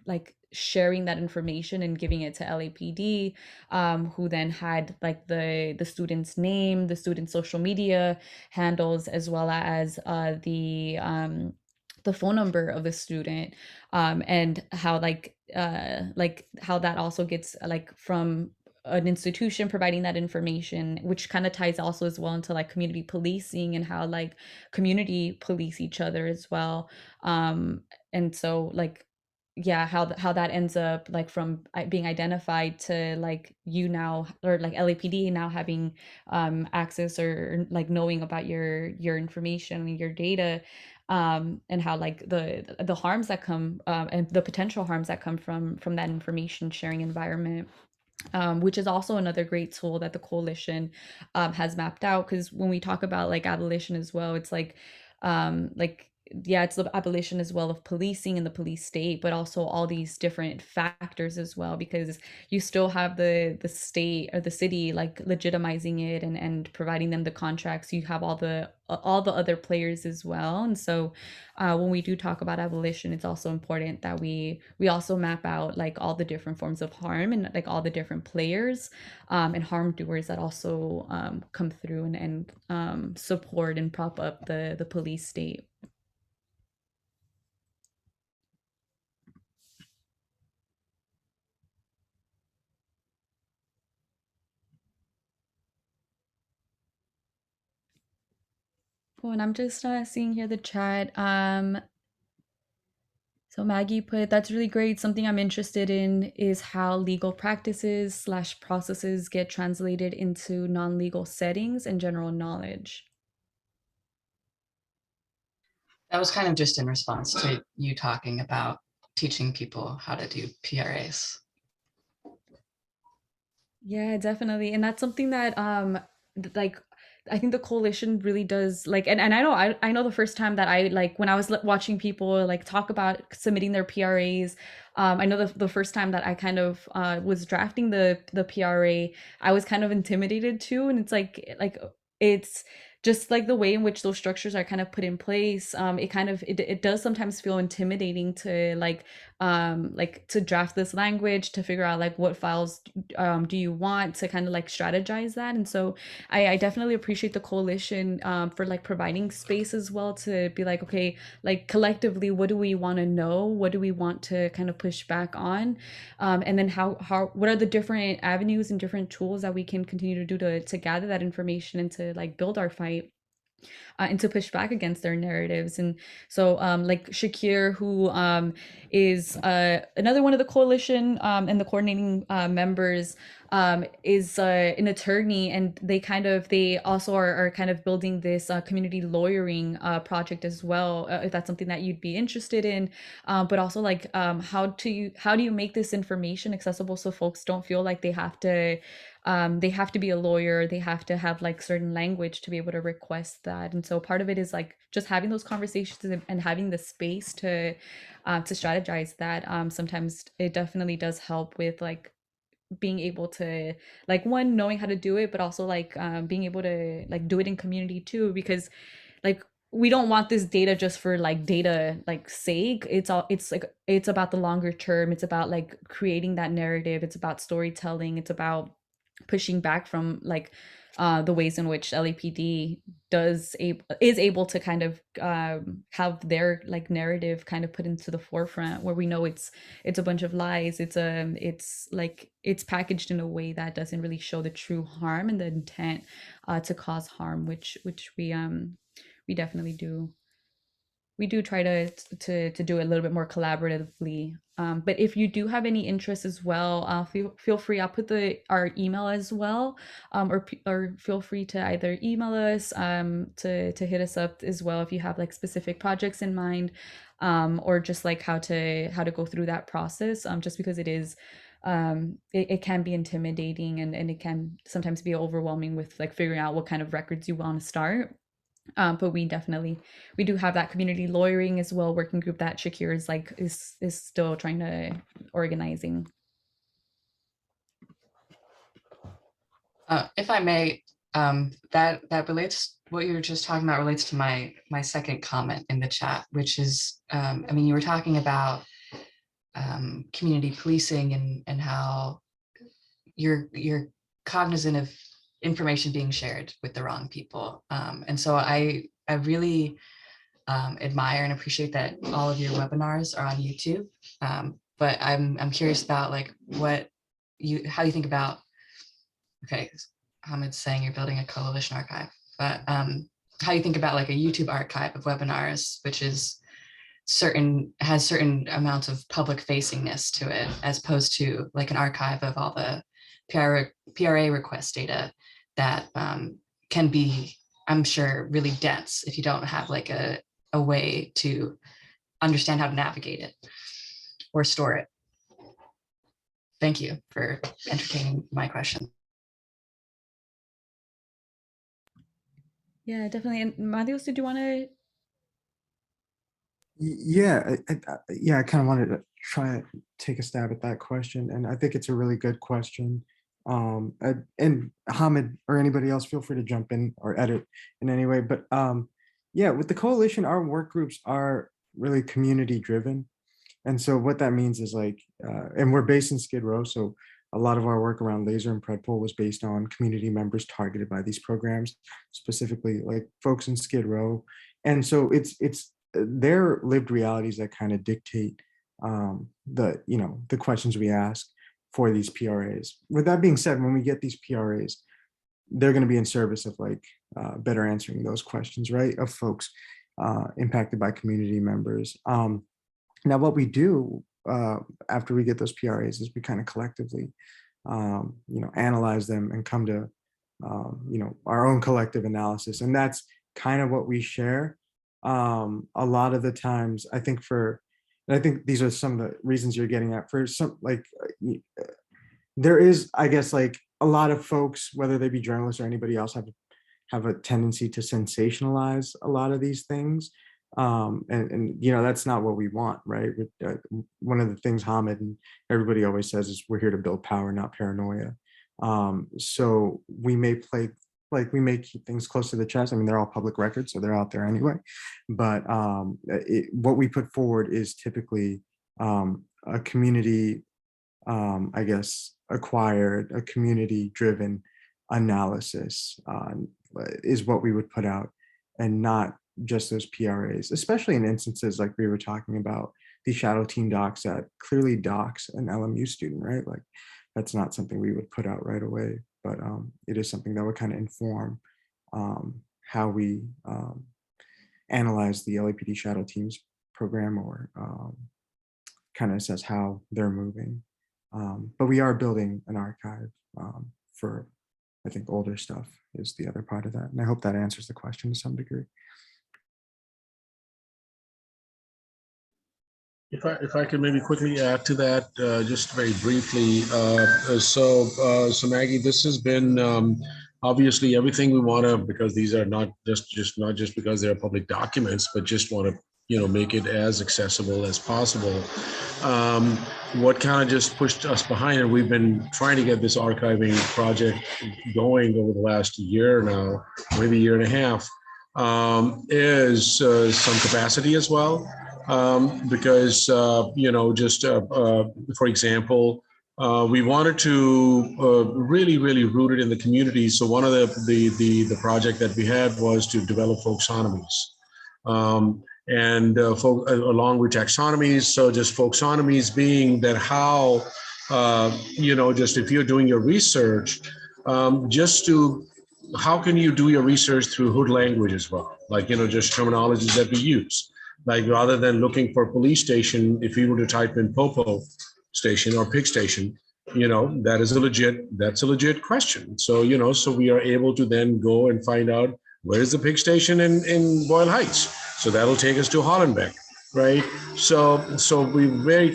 like sharing that information and giving it to LAPD, who then had like the student's name, the student's social media handles, as well as the phone number of the student, and how like how that also gets like from an institution providing that information, which kind of ties also as well into like community policing and how like community police each other as well. And so like yeah, how that ends up like from being identified to like you now or like LAPD now having access or like knowing about your information and your data, and how like the harms that come and the potential harms that come from that information sharing environment, which is also another great tool that the coalition has mapped out. Because when we talk about like abolition as well, it's like yeah, it's the abolition as well of policing and the police state, but also all these different factors as well, because you still have the state or the city like legitimizing it and providing them the contracts. You have all the other players as well. And so when we do talk about abolition, it's also important that we also map out like all the different forms of harm and like all the different players, and harm doers that also come through and support and prop up the police state. Cool. And I'm just seeing here the chat. So Maggie put, that's really great. Something I'm interested in is how legal practices slash processes get translated into non-legal settings and general knowledge. That was kind of just in response to you talking about teaching people how to do PRAs. Yeah, definitely. And that's something that like I think the coalition really does like and I know the first time that I like when I was watching people like talk about submitting their PRAs, I know the first time that I kind of was drafting the PRA, I was kind of intimidated too, and it's like it's just like the way in which those structures are kind of put in place. It kind of it does sometimes feel intimidating to like to draft this language, to figure out like what files do you want, to kind of like strategize that. And so I definitely appreciate the coalition for like providing space as well to be like, okay, like collectively, what do we want to know? What do we want to kind of push back on? And then how what are the different avenues and different tools that we can continue to do to gather that information and to like build our fight and to push back against their narratives. And so, like Shakir, who is another one of the coalition and the coordinating members, is an attorney, and they also are kind of building this community lawyering project as well. If that's something that you'd be interested in, but also like how do you make this information accessible so folks don't feel like they have to be a lawyer, they have to have like certain language to be able to request that. And so part of it is like just having those conversations and having the space to strategize that. Sometimes it definitely does help with like being able to like one, knowing how to do it, but also like being able to like do it in community too, because like we don't want this data just for like data like sake. It's like it's about the longer term, it's about like creating that narrative, it's about storytelling, it's about pushing back from like the ways in which LAPD is able to kind of have their like narrative kind of put into the forefront, where we know it's a bunch of lies. It's like it's packaged in a way that doesn't really show the true harm and the intent to cause harm, which we definitely do. We do try to do it a little bit more collaboratively. But if you do have any interest as well, feel free. I'll put our email as well, or feel free to either email us to hit us up as well if you have like specific projects in mind, or just like how to go through that process. Just because it can be intimidating, and it can sometimes be overwhelming with like figuring out what kind of records you want to start. But we do have that community lawyering as well working group that Shakir is still trying to organizing. If I may, that relates, what you were just talking about relates to my second comment in the chat, which is, I mean, you were talking about community policing and how you're cognizant of information being shared with the wrong people. And so I really admire and appreciate that all of your webinars are on YouTube. But I'm curious about like how you think about, okay, Hamid's saying you're building a coalition archive, but how you think about like a YouTube archive of webinars, which is has certain amounts of public facingness to it, as opposed to like an archive of all the PRA request data that can be, I'm sure, really dense if you don't have like a way to understand how to navigate it or store it. Thank you for entertaining my question. Yeah, definitely. And Matthews, did you want to? Yeah, I kind of wanted to try to take a stab at that question, and I think it's a really good question. And Hamid or anybody else, feel free to jump in or edit in any way. But yeah, with the coalition, our work groups are really community driven, and so what that means is like, and we're based in Skid Row, so a lot of our work around laser and predpol was based on community members targeted by these programs, specifically like folks in Skid Row, and so it's their lived realities that kind of dictate the questions we ask for these PRAs. With that being said, when we get these PRAs, they're going to be in service of like better answering those questions, right? Of folks impacted by community members. Now, what we do after we get those PRAs is we kind of collectively, analyze them and come to, our own collective analysis. And that's kind of what we share. A lot of the times, I think these are some of the reasons you're getting at. For some, like, there is, I guess, like a lot of folks, whether they be journalists or anybody else, have a tendency to sensationalize a lot of these things. And that's not what we want, right? One of the things Hamid and everybody always says is we're here to build power, not paranoia. So we may keep things close to the chest. I mean, they're all public records, so they're out there anyway. But what we put forward is typically a community, I guess, acquired, a community-driven analysis is what we would put out, and not just those PRAs, especially in instances like we were talking about, these shadow teen docs that clearly docs an LMU student, right? Like, that's not something we would put out right away, but it is something that would kind of inform how we analyze the LAPD shadow teams program, or kind of assess how they're moving. But we are building an archive for, I think, older stuff is the other part of that. And I hope that answers the question to some degree. If I could maybe quickly add to that, just very briefly. So Maggie, this has been obviously everything we want to, because these are not just because they're public documents, but just want to make it as accessible as possible. What kind of just pushed us behind, and we've been trying to get this archiving project going over the last year now, maybe a year and a half, is some capacity as well. Because for example, we wanted to really root it in the community. So one of the project that we had was to develop folksonomies, along with taxonomies. So just folksonomies being that how just if you're doing your research, how can you do your research through hood language as well, like just terminologies that we use. Like, rather than looking for police station, if you were to type in popo station or pig station, that's a legit question. So, so we are able to then go and find out where is the pig station in Boyle Heights. So that'll take us to Hollenbeck, right? So we're very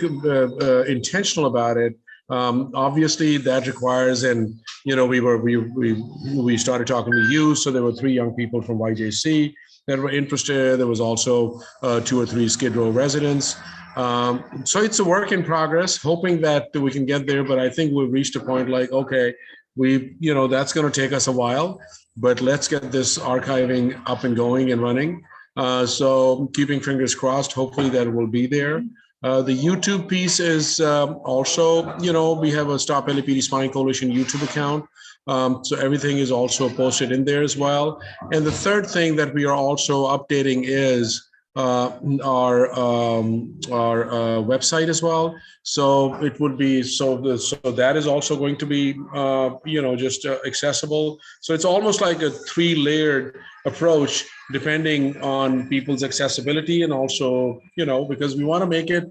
intentional about it. Obviously that requires, and we started talking to you. So there were 3 young people from YJC that were interested. There was also 2 or 3 Skid Row residents. So it's a work in progress, hoping that we can get there. But I think we've reached a point like, okay, that's going to take us a while, but let's get this archiving up and going and running. So keeping fingers crossed, hopefully that will be there. The YouTube piece is also, we have a Stop LAPD Spying Coalition YouTube account. So everything is also posted in there as well. And the third thing that we are also updating is our website as well. So it would be, so that is also going to be, just accessible. So it's almost like a 3-layered approach, depending on people's accessibility, and also, because we want to make it,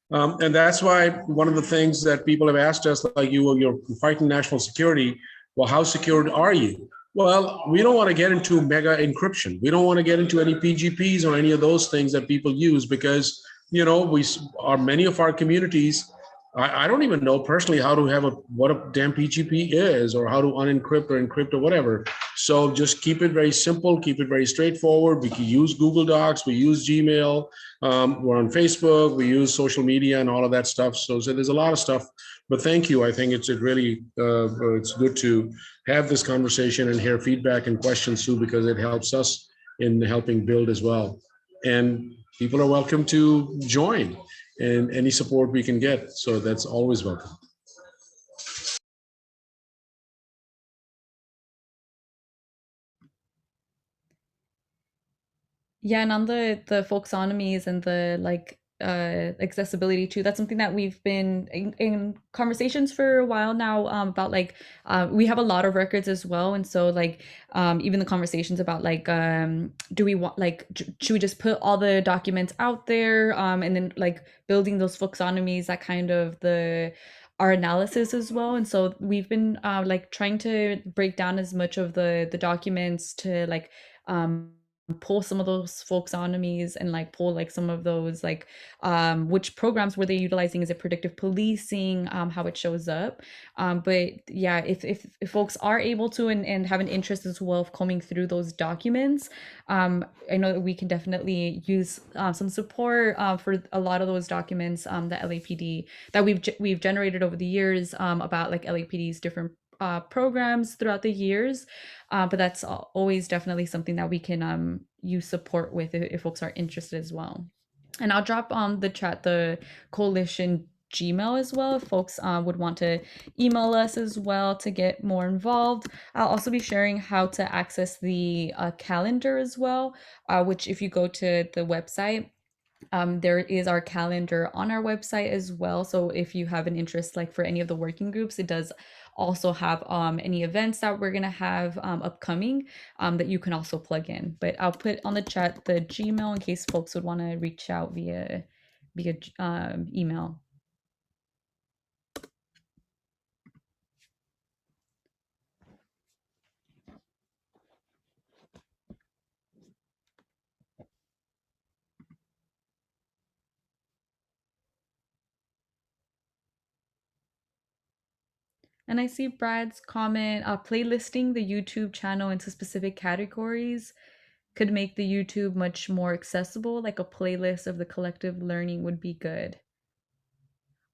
and that's why one of the things that people have asked us, like, you're fighting national security. Well, how secured are you? Well, we don't want to get into mega encryption. We don't want to get into any PGPs or any of those things that people use, because, many of our communities, I don't even know personally how to what a damn PGP is, or how to unencrypt or encrypt or whatever. So just keep it very simple, keep it very straightforward. We can use Google Docs, we use Gmail, we're on Facebook, we use social media and all of that stuff. So there's a lot of stuff, but thank you. I think it's it's good to have this conversation and hear feedback and questions too, because it helps us in helping build as well. And people are welcome to join, and any support we can get. So that's always welcome. Yeah, and on the folksonomies and the accessibility too. That's something that we've been in conversations for a while now, about like we have a lot of records as well, and so like even the conversations about like do we want like should we just put all the documents out there, and then like building those folksonomies, that kind of the our analysis as well. And so we've been like trying to break down as much of the documents to like pull some of those folksonomies and like pull like some of those like which programs were they utilizing, is it predictive policing, how it shows up. But yeah, if folks are able to and have an interest as well of combing through those documents, I know that we can definitely use some support for a lot of those documents that LAPD that we've generated over the years, about like LAPD's different programs throughout the years. But that's always definitely something that we can use support with if folks are interested as well. And I'll drop on the chat the coalition Gmail as well if folks would want to email us as well to get more involved. I'll also be sharing how to access the calendar as well, which if you go to the website, there is our calendar on our website as well. So if you have an interest like for any of the working groups, it does also have any events that we're gonna have upcoming that you can also plug in. But I'll put on the chat the Gmail in case folks would want to reach out via email. And I see Brad's comment, playlisting the YouTube channel into specific categories could make the YouTube much more accessible, like a playlist of the collective learning would be good.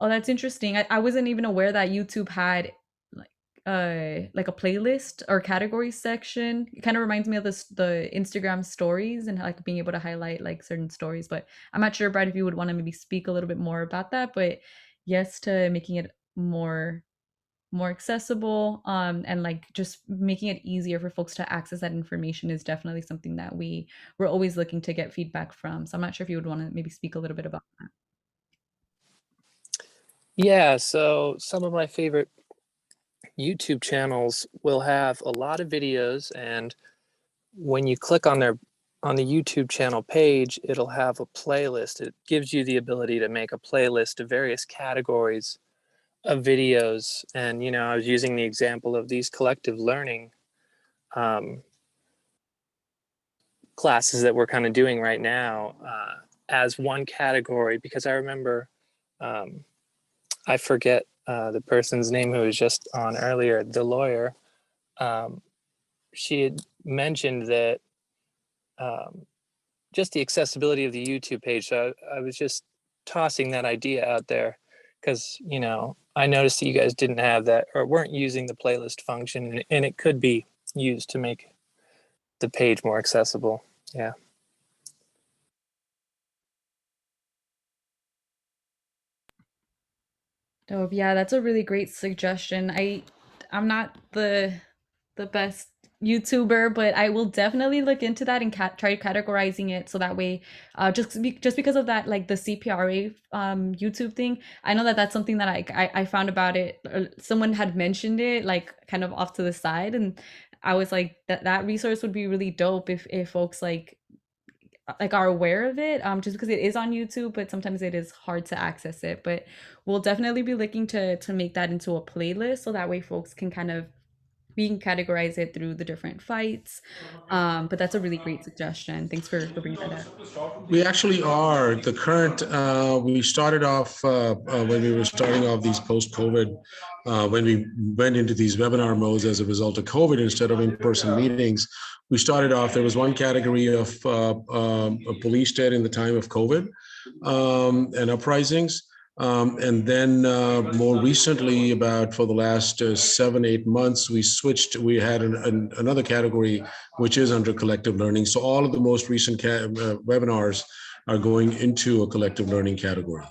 Oh, that's interesting. I wasn't even aware that YouTube had like a playlist or category section. It kind of reminds me of the Instagram stories and like being able to highlight like certain stories. But I'm not sure, Brad, if you would want to maybe speak a little bit more about that. But yes, to making it more accessible, and like just making it easier for folks to access that information is definitely something that we're always looking to get feedback from. So I'm not sure if you would want to maybe speak a little bit about that. Yeah, so some of my favorite YouTube channels will have a lot of videos, and when you click on the YouTube channel page, it'll have a playlist. It gives you the ability to make a playlist of various categories of videos. And I was using the example of these collective learning classes that we're kind of doing right now as one category, because I remember I forget the person's name who was just on earlier, the lawyer. She had mentioned that just the accessibility of the YouTube page. So I was just tossing that idea out there because, I noticed that you guys didn't have that or weren't using the playlist function, and it could be used to make the page more accessible. Yeah. Oh, yeah, that's a really great suggestion. I'm not the best YouTuber, but I will definitely look into that and try categorizing it so that way, just because of that, like the CPRA YouTube thing. I know that that's something that I found about it. Someone had mentioned it like kind of off to the side, and I was like that resource would be really dope if folks like are aware of it, just because it is on YouTube, but sometimes it is hard to access it. But we'll definitely be looking to make that into a playlist so that way folks can kind of we can categorize it through the different fights. But that's a really great suggestion. Thanks for bringing that up. We actually are the current. We started off when we were starting off these post-COVID, when we went into these webinar modes as a result of COVID instead of in-person meetings. We started off. There was one category of a police state in the time of COVID and uprisings. And then more recently, about for the last 7-8 months, we switched. We had another category, which is under collective learning. So all of the most recent webinars are going into a collective learning category.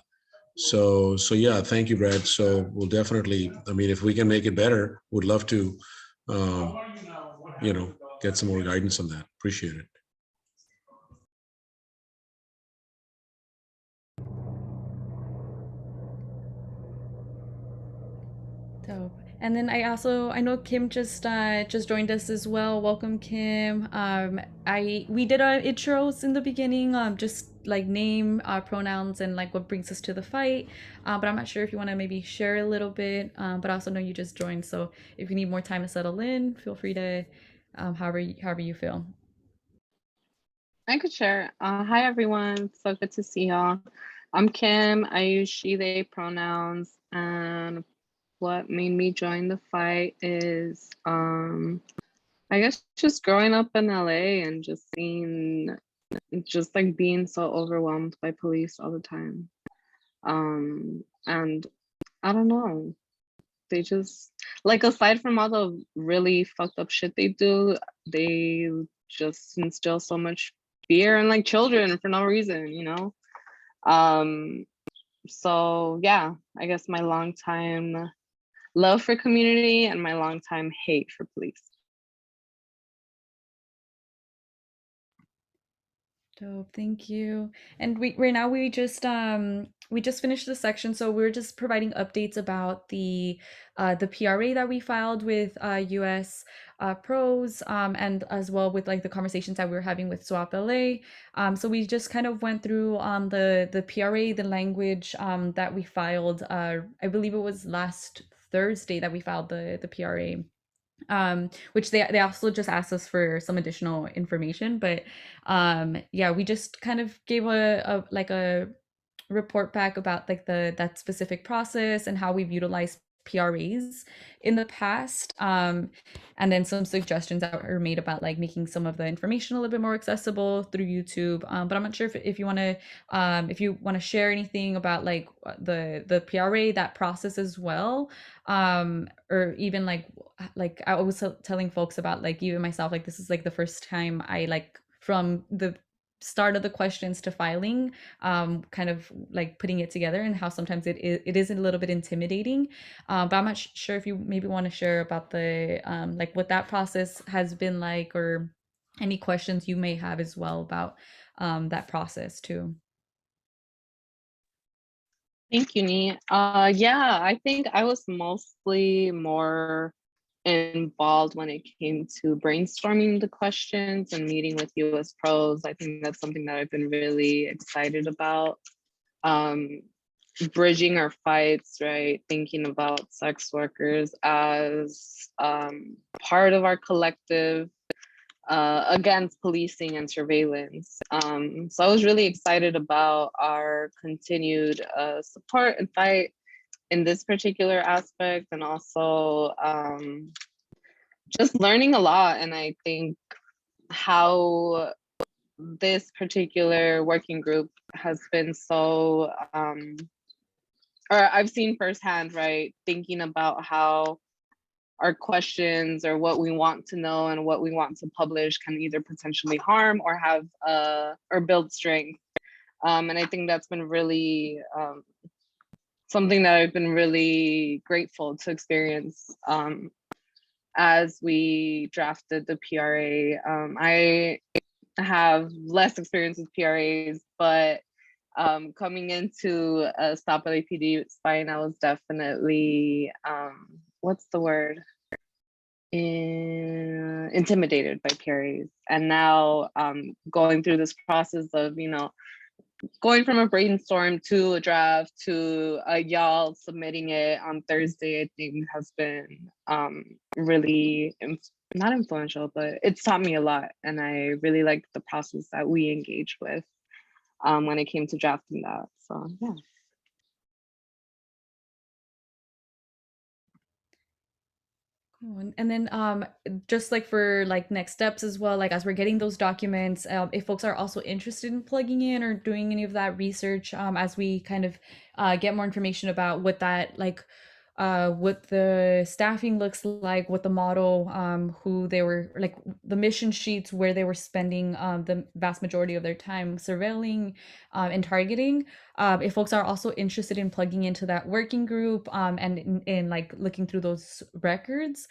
So yeah, thank you, Brad. So we'll definitely, I mean, if we can make it better, would love to, get some more guidance on that. Appreciate it. Dope. And then I know Kim just joined us as well. Welcome, Kim. I we did our intros in the beginning, just like name, pronouns, and like what brings us to the fight. But I'm not sure if you want to maybe share a little bit. But I also know you just joined, so if you need more time to settle in, feel free to, however you feel. I could share. Hi, everyone. So good to see y'all. I'm Kim. I use she, they pronouns. And what made me join the fight is, I guess, just growing up in LA and just seeing, just like being so overwhelmed by police all the time. And I don't know. They just, like, aside from all the really fucked up shit they do, they just instill so much fear in like children for no reason, you know? So yeah, I guess my long time love for community and my long time hate for police. Dope, thank you. And we right now we just finished the section, so we're just providing updates about the PRA that we filed with US pros, and as well with like the conversations that we were having with SWAP LA. So we just kind of went through the PRA, the language that we filed. I believe it was last Thursday that we filed the PRA, which they also just asked us for some additional information. But yeah, we just kind of gave a like a report back about like that specific process and how we've utilized PRAs in the past, and then some suggestions that were made about like making some of the information a little bit more accessible through YouTube. But I'm not sure if you want to, if you want to share anything about like the PRA, that process as well, or even like I was telling folks about, like, even myself, like this is like the first time I, like, from the start of the questions to filing, kind of like putting it together, and how sometimes it is a little bit intimidating. But I'm not sure if you maybe want to share about the like what that process has been like, or any questions you may have as well about that process too. Thank you, Nee. Yeah, I think I was mostly more involved when it came to brainstorming the questions and meeting with US pros. I think that's something that I've been really excited about. Bridging our fights, right? Thinking about sex workers as part of our collective against policing and surveillance. So I was really excited about our continued support and fight in this particular aspect, and also just learning a lot. And I think how this particular working group has been so, or I've seen firsthand, right, thinking about how our questions or what we want to know and what we want to publish can either potentially harm or have or build strength. And I think that's been really something that I've been really grateful to experience as we drafted the PRA. I have less experience with PRAs, but coming into Stop LAPD Spine, I was definitely, what's the word? Intimidated by PRAs. And now going through this process of, you know, going from a brainstorm to a draft to y'all submitting it on Thursday, I think has been really not influential, but it's taught me a lot. And I really liked the process that we engaged with when it came to drafting that. So yeah. Cool. And then just like for like next steps as well, like as we're getting those documents, if folks are also interested in plugging in or doing any of that research, as we kind of get more information about what that, like, what the staffing looks like, what the model, who they were, like the mission sheets where they were spending the vast majority of their time surveilling and targeting. If folks are also interested in plugging into that working group, and in like looking through those records,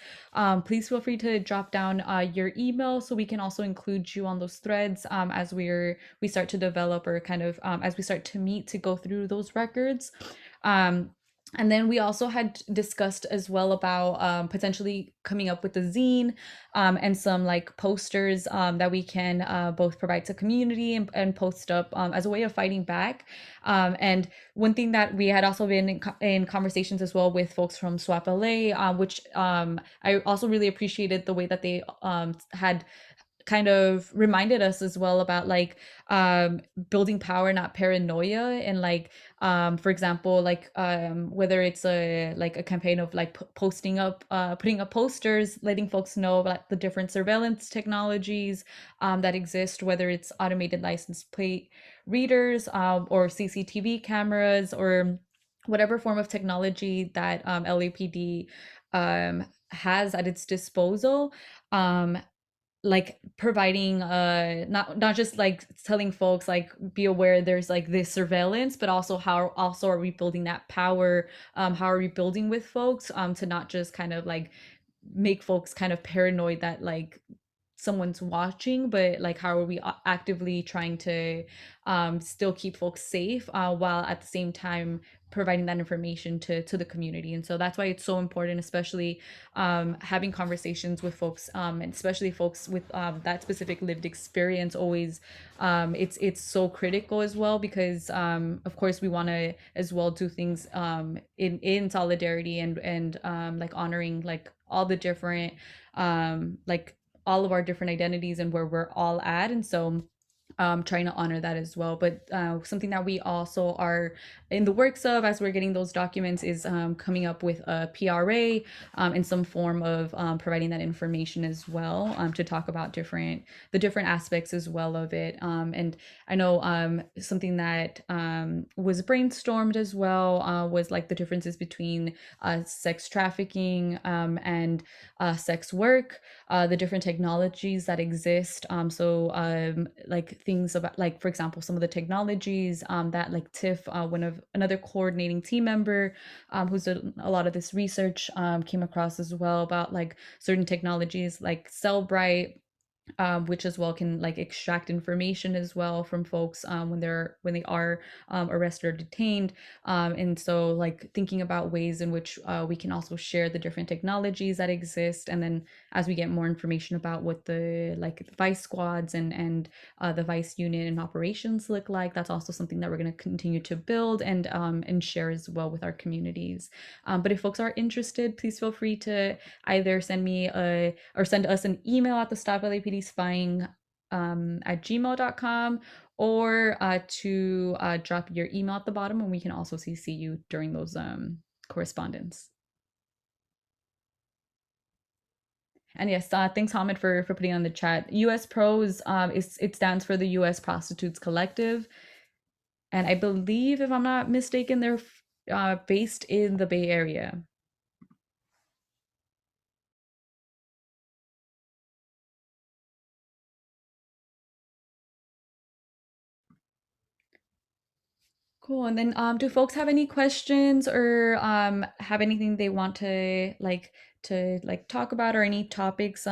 please feel free to drop down your email so we can also include you on those threads, as we start to develop, or kind of as we start to meet to go through those records. And then we also had discussed as well about potentially coming up with a zine and some like posters that we can both provide to community and post up as a way of fighting back. And one thing that we had also been in conversations as well with folks from SWAP LA, which I also really appreciated the way that they had kind of reminded us as well about like building power, not paranoia. And like for example, like whether it's a like a campaign of like posting up putting up posters letting folks know about the different surveillance technologies that exist, whether it's automated license plate readers or CCTV cameras or whatever form of technology that LAPD has at its disposal. Like providing not just like telling folks like be aware there's like this surveillance, but also how also are we building that power, how are we building with folks to not just kind of like make folks kind of paranoid that like someone's watching, but like how are we actively trying to still keep folks safe while at the same time providing that information to the community. And so that's why it's so important, especially having conversations with folks and especially folks with that specific lived experience always it's so critical as well, because of course we want to as well do things in solidarity and like honoring like all the different like all of our different identities and where we're all at. And so trying to honor that as well. But something that we also are in the works of as we're getting those documents is coming up with a PRA in some form of providing that information as well to talk about the different aspects as well of it. And I know something that was brainstormed as well was like the differences between sex trafficking and sex work, the different technologies that exist. Like things about like for example some of the technologies that like Tiff, one of another coordinating team member who's done a lot of this research came across as well about like certain technologies like Cellbrite, which as well can like extract information as well from folks when they are arrested or detained. And so like thinking about ways in which we can also share the different technologies that exist, and then as we get more information about what the like vice squads and the vice unit and operations look like, that's also something that we're going to continue to build and share as well with our communities. But if folks are interested, please feel free to either send me a or send us an email at the Stop LAPD Spying at gmail.com, or to drop your email at the bottom, and we can also CC you during those correspondence. And yes, thanks Hamid for putting on the chat. US Pros it stands for the US Prostitutes Collective, and I believe if I'm not mistaken they're based in the Bay Area. Cool. And then do folks have any questions or have anything they want to like talk about, or any topics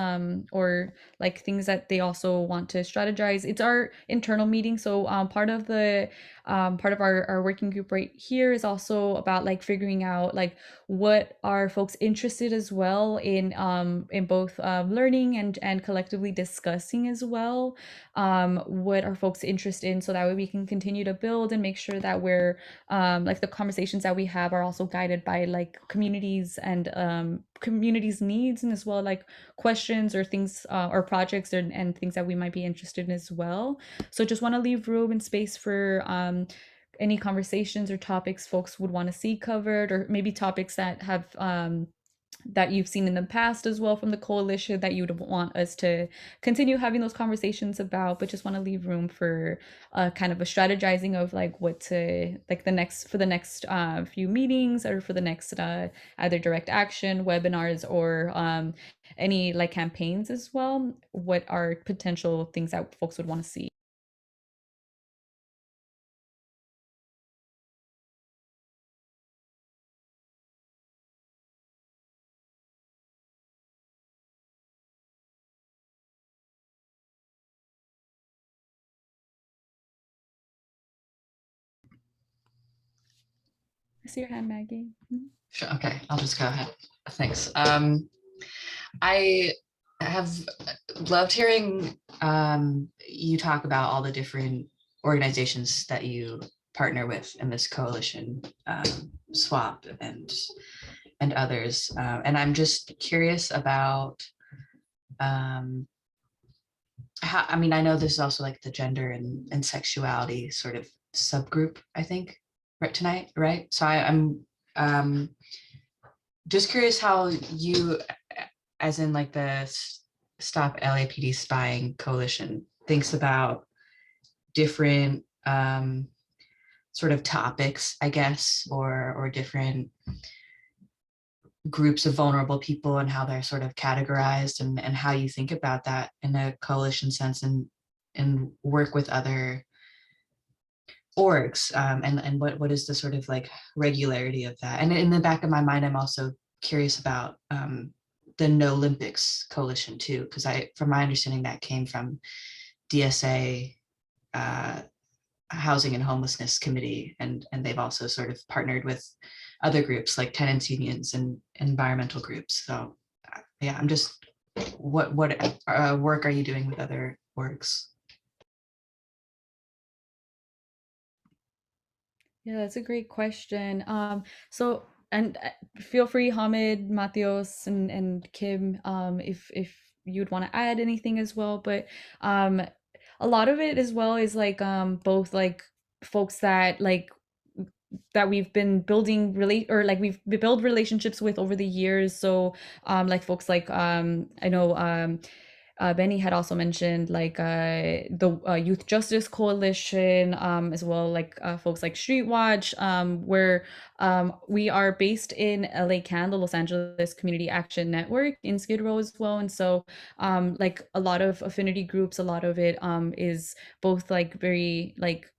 or like things that they also want to strategize? It's our internal meeting, so part of our working group right here is also about like figuring out like what are folks interested as well in both learning and collectively discussing as well. What are folks interested in, so that way we can continue to build and make sure that we're like the conversations that we have are also guided by like communities and communities needs, and as well like questions or things or projects and things that we might be interested in as well. So just want to leave room and space for any conversations or topics folks would want to see covered, or maybe topics that have that you've seen in the past as well from the coalition that you would want us to continue having those conversations about, but just want to leave room for kind of a strategizing of like what to like the next for the next few meetings, or for the next either direct action webinars or any like campaigns as well. What are potential things that folks would want to see? I see your hand, Maggie. Mhm. Sure. Okay, I'll just go ahead. Thanks. I have loved hearing you talk about all the different organizations that you partner with in this coalition, SWAP and others. And I'm just curious about how, I mean, I know this is also like the gender and sexuality sort of subgroup, I think, right tonight, right? So I'm just curious how you, as in like the Stop LAPD Spying Coalition, thinks about different sort of topics, I guess, or different groups of vulnerable people and how they're sort of categorized, and how you think about that in a coalition sense, and work with other orgs, and what is the sort of like regularity of that. And in the back of my mind, I'm also curious about the No Olympics coalition too, because from my understanding, that came from DSA, Housing and Homelessness Committee, and they've also sort of partnered with other groups like tenants unions and environmental groups. So yeah, I'm just, what work are you doing with other orgs? Yeah, that's a great question. So and feel free, Hamid, Matios, and Kim, if you'd want to add anything as well. But a lot of it as well is like both like folks that we've been building relate or like we've built relationships with over the years. So like folks like I know Benny had also mentioned like the Youth Justice Coalition, as well, like folks like Street Watch, where we are based in LA the Los Angeles Community Action Network in Skid Row as well. And so like a lot of affinity groups, a lot of it is both like very like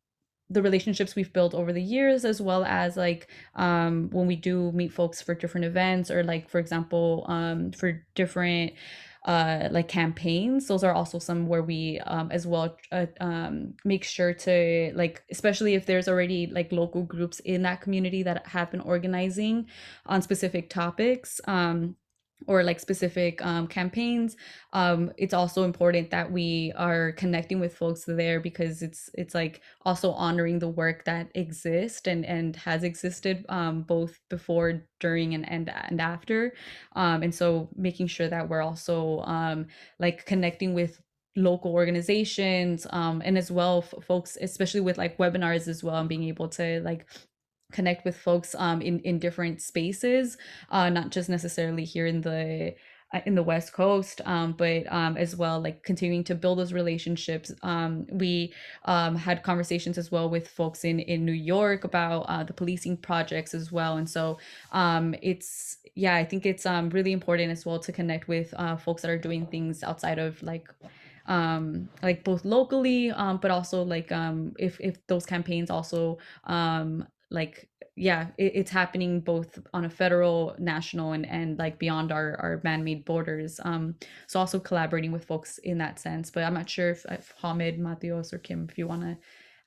the relationships we've built over the years, as well as like when we do meet folks for different events, or like for example for different like campaigns. Those are also some where we as well make sure to like, especially if there's already like local groups in that community that have been organizing on specific topics, or like specific campaigns. It's also important that we are connecting with folks there, because it's like also honoring the work that exists and has existed, both before, during, and after. And so making sure that we're also like connecting with local organizations, and as well folks, especially with like webinars as well, and being able to like connect with folks in different spaces, not just necessarily here in the West Coast, but as well, like continuing to build those relationships. We had conversations as well with folks in New York about the policing projects as well. And so it's, yeah, I think it's really important as well to connect with folks that are doing things outside of like both locally, but also like if those campaigns also like, yeah, it's happening both on a federal, national, and like beyond our man-made borders. So also collaborating with folks in that sense. But I'm not sure if Hamid, Matios, or Kim, if you want to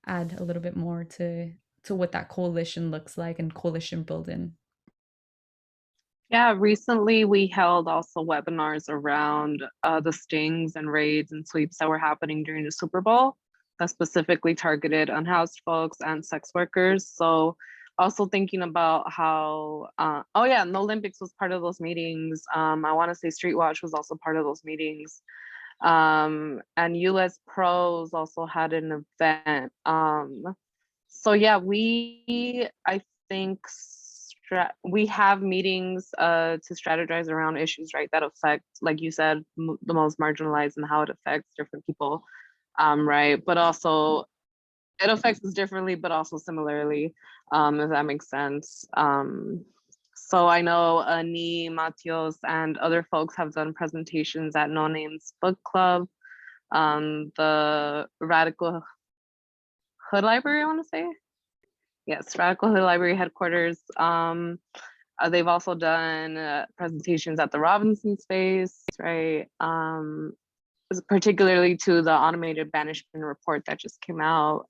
add a little bit more to what that coalition looks like and coalition building. Yeah, recently we held also webinars around the stings and raids and sweeps that were happening during the Super Bowl that specifically targeted unhoused folks and sex workers. So also thinking about how, oh yeah, No Olympics was part of those meetings. I want to say Street Watch was also part of those meetings. And US Pros also had an event. So yeah, I think we have meetings to strategize around issues, right, that affect, like you said, the most marginalized, and how it affects different people, right? But also it affects us differently, but also similarly, if that makes sense. So I know Ani, Matios, and other folks have done presentations at No Names Book Club, the Radical Hood Library, I want to say. Yes, Radical Hood Library headquarters. They've also done presentations at the Robinson Space, right? Particularly to the automated banishment report that just came out.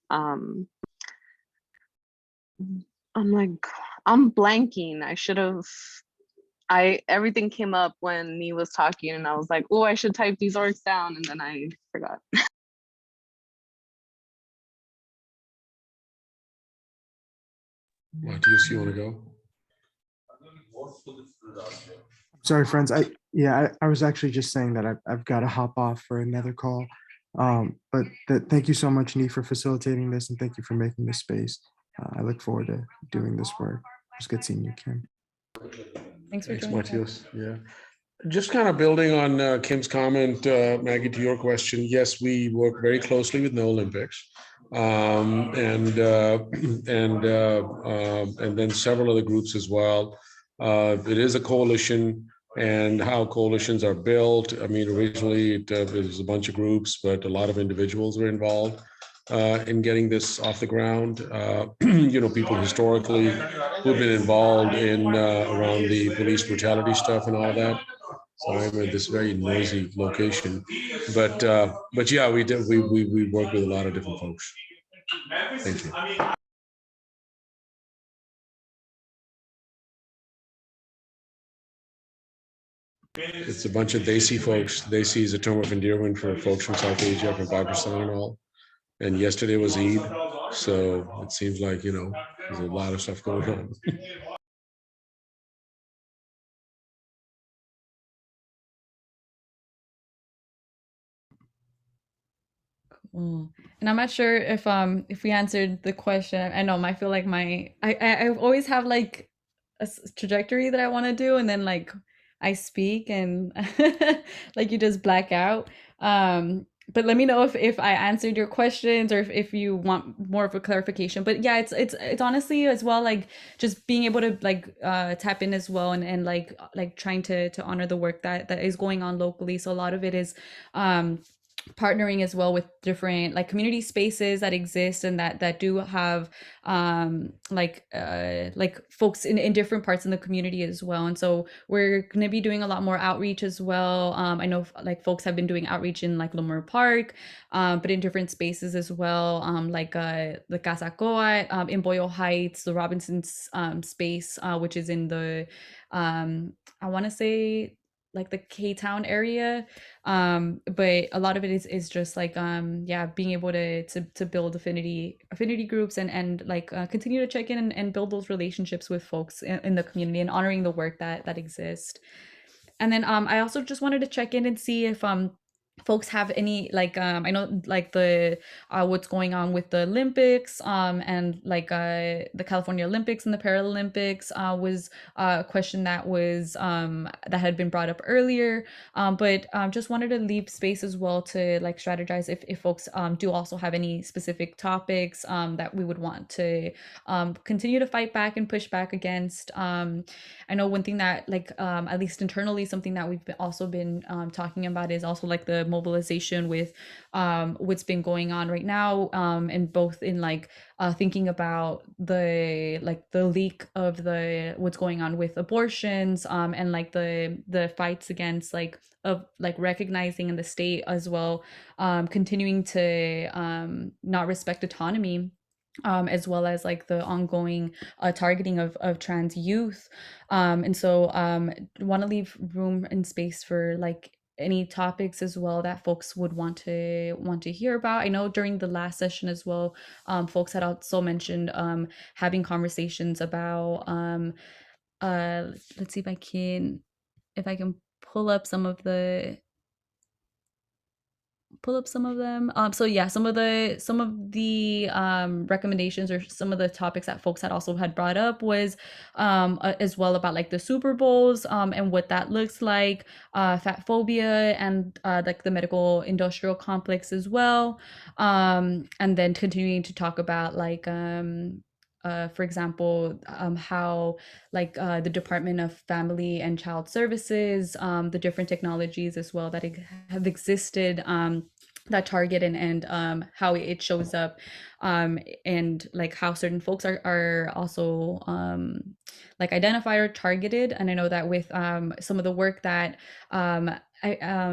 I'm like, I'm blanking. I should have. Everything came up when he was talking, and I was like, oh, I should type these orgs down, and then I forgot. Matthias, you want to go? Sorry, friends. I was actually just saying that I've got to hop off for another call. But thank you so much, Nee, for facilitating this, and thank you for making this space. I look forward to doing this work. It was good seeing you, Kim. Thanks for Thanks, joining us. Matthias. Yeah. Just kind of building on Kim's comment, Maggie, to your question. Yes, we work very closely with No Olympics, and then several other groups as well. It is a coalition, and how coalitions are built. I mean, originally it was a bunch of groups, but a lot of individuals were involved in getting this off the ground. People historically who've been involved in around the police brutality stuff and all that. Sorry, I'm at this very noisy location, but yeah, we work with a lot of different folks. Thank you. It's a bunch of Desi folks. Desi is a term of endearment for folks from South Asia, from Pakistan and all. And yesterday was Eid, so it seems like, there's a lot of stuff going on. Cool. And I'm not sure if we answered the question. I know I feel like I always have like a trajectory that I want to do, and then like I speak and like you just black out. But let me know if I answered your questions, or if you want more of a clarification. But yeah, it's honestly as well like just being able to like tap in as well, and like trying to honor the work that is going on locally. So a lot of it is partnering as well with different like community spaces that exist and that do have like folks in different parts in the community as well. And so we're going to be doing a lot more outreach as well. I know like folks have been doing outreach in like Lumber Park, but in different spaces as well, like the Casa Coat in Boyle Heights, the Robinson's space, which is in the I want to say like the K-Town area. But a lot of it is just like yeah, being able to build affinity groups, and like continue to check in and build those relationships with folks in the community, and honoring the work that exists. And then I also just wanted to check in and see if folks have any like I know like the what's going on with the Olympics, and like the California Olympics and the Paralympics was a question that was that had been brought up earlier, but just wanted to leave space as well to like strategize if folks do also have any specific topics that we would want to continue to fight back and push back against. I know one thing that like at least internally, something that we've also been talking about is also like the mobilization with what's been going on right now, and both in like thinking about the leak of the what's going on with abortions, and like the fights against like of like recognizing in the state as well, continuing to not respect autonomy, as well as like the ongoing targeting of trans youth. And so want to leave room and space for like any topics as well that folks would want to hear about. I know during the last session as well, folks had also mentioned having conversations about let's see if I can pull up some of the pull up some of them. So yeah, some of the recommendations or some of the topics that folks had brought up was as well about like the Super Bowls, and what that looks like, fat phobia, and like the medical industrial complex as well, and then continuing to talk about like for example, how like the Department of Family and Child Services, the different technologies as well that have existed, that target, and how it shows up, and like how certain folks are also like identified or targeted. And I know that with some of the work that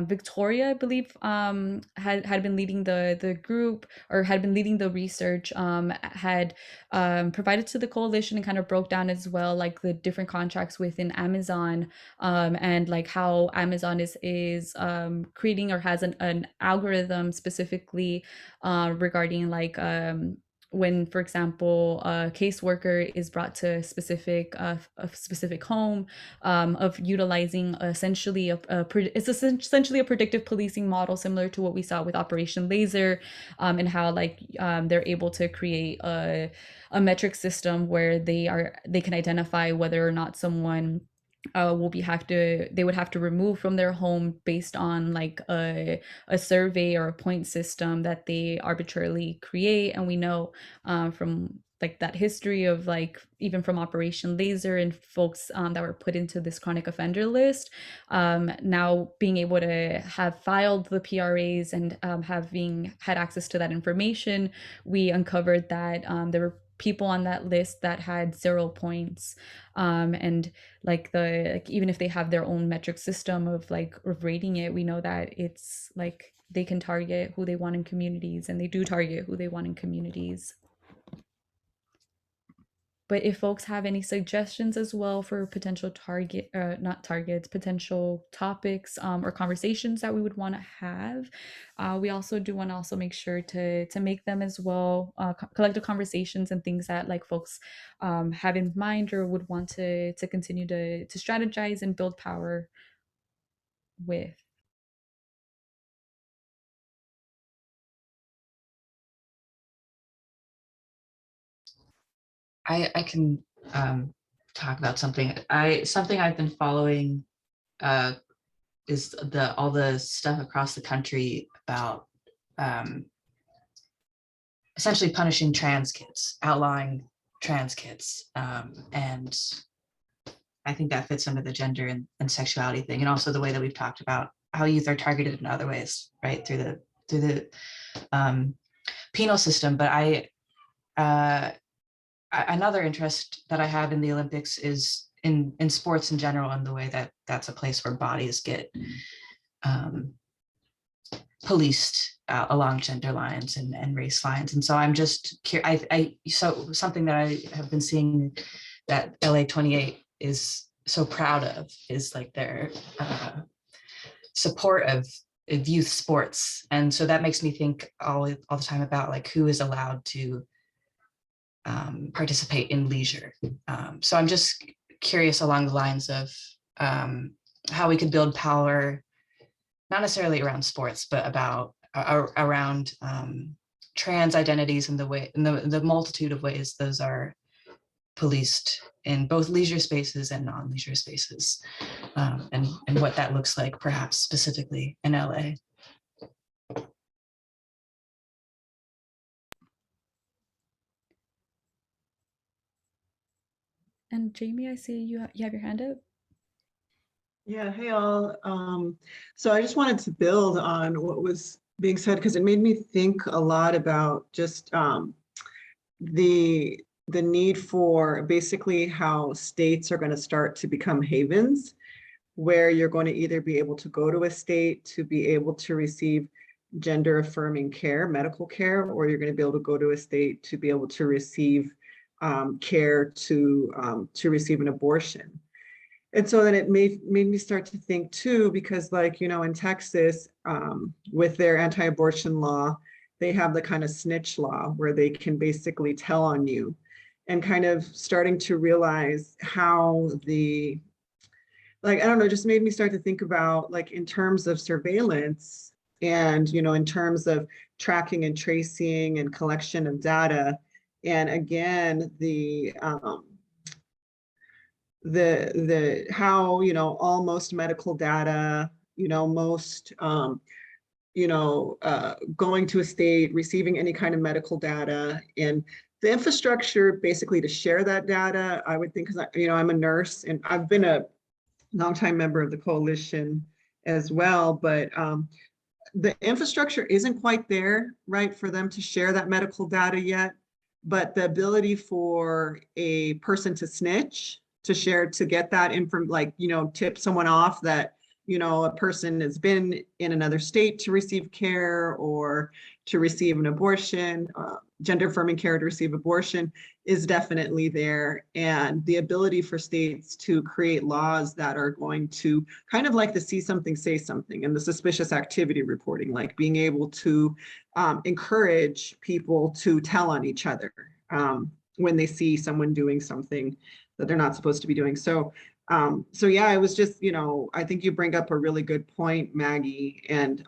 Victoria, I believe, had been leading the group, or had been leading the research, had provided to the coalition, and kind of broke down as well like the different contracts within Amazon, and like how Amazon is creating or has an algorithm specifically regarding like when, for example, a caseworker is brought to a specific home, of utilizing essentially it's essentially a predictive policing model similar to what we saw with Operation Laser, and how like they're able to create a metric system where they can identify whether or not someone they would have to remove from their home based on like a survey or a point system that they arbitrarily create. And we know from like that history of like even from Operation Laser and folks that were put into this chronic offender list, now being able to have filed the PRAs and having had access to that information, we uncovered that there were people on that list that had 0 points, and like even if they have their own metric system of like of rating it, we know that it's like they can target who they want in communities, and they do target who they want in communities. But if folks have any suggestions as well for potential not targets, potential topics, or conversations that we would want to have, we also do want to also make sure to make them as well, collective conversations and things that like folks have in mind or would want to continue to strategize and build power with. I can talk about something. Something I've been following is all the stuff across the country about essentially punishing trans kids, outlawing trans kids, and I think that fits under the gender and sexuality thing, and also the way that we've talked about how youth are targeted in other ways, right, through the penal system. But another interest that I have in the Olympics is in sports in general, and the way that that's a place where bodies get policed along gender lines and race lines. And so I'm just curious. So something that I have been seeing that LA 28 is so proud of is like their support of youth sports. And so that makes me think all the time about like who is allowed to participate in leisure. So I'm just curious along the lines of how we could build power, not necessarily around sports, but around trans identities and the multitude of ways those are policed in both leisure spaces and non-leisure spaces, and what that looks like perhaps specifically in LA. And Jamie, I see you have your hand up. Yeah, hey all. So I just wanted to build on what was being said because it made me think a lot about just the need for basically how states are going to start to become havens, where you're going to either be able to go to a state to be able to receive gender affirming care, medical care, or you're going to be able to go to a state to be able to receive care to receive an abortion. And so then it made me start to think too, because like, you know, in Texas, with their anti-abortion law, they have the kind of snitch law where they can basically tell on you, and kind of starting to realize how I don't know, just made me start to think about like in terms of surveillance and, you know, in terms of tracking and tracing and collection of data. And again, how, you know, almost medical data, you know, most, you know, going to a state, receiving any kind of medical data, and the infrastructure basically to share that data, I would think, because, you know, I'm a nurse and I've been a longtime member of the coalition as well, but the infrastructure isn't quite there, right, for them to share that medical data yet. But the ability for a person to snitch to share to get that info, like, tip someone off that, a person has been in another state to receive care or to receive an abortion, gender affirming care to receive abortion is definitely there. And the ability for states to create laws that are going to kind of like the see something, say something, and the suspicious activity reporting, like being able to encourage people to tell on each other when they see someone doing something that they're not supposed to be doing. So yeah, it was just, I think you bring up a really good point, Maggie, and,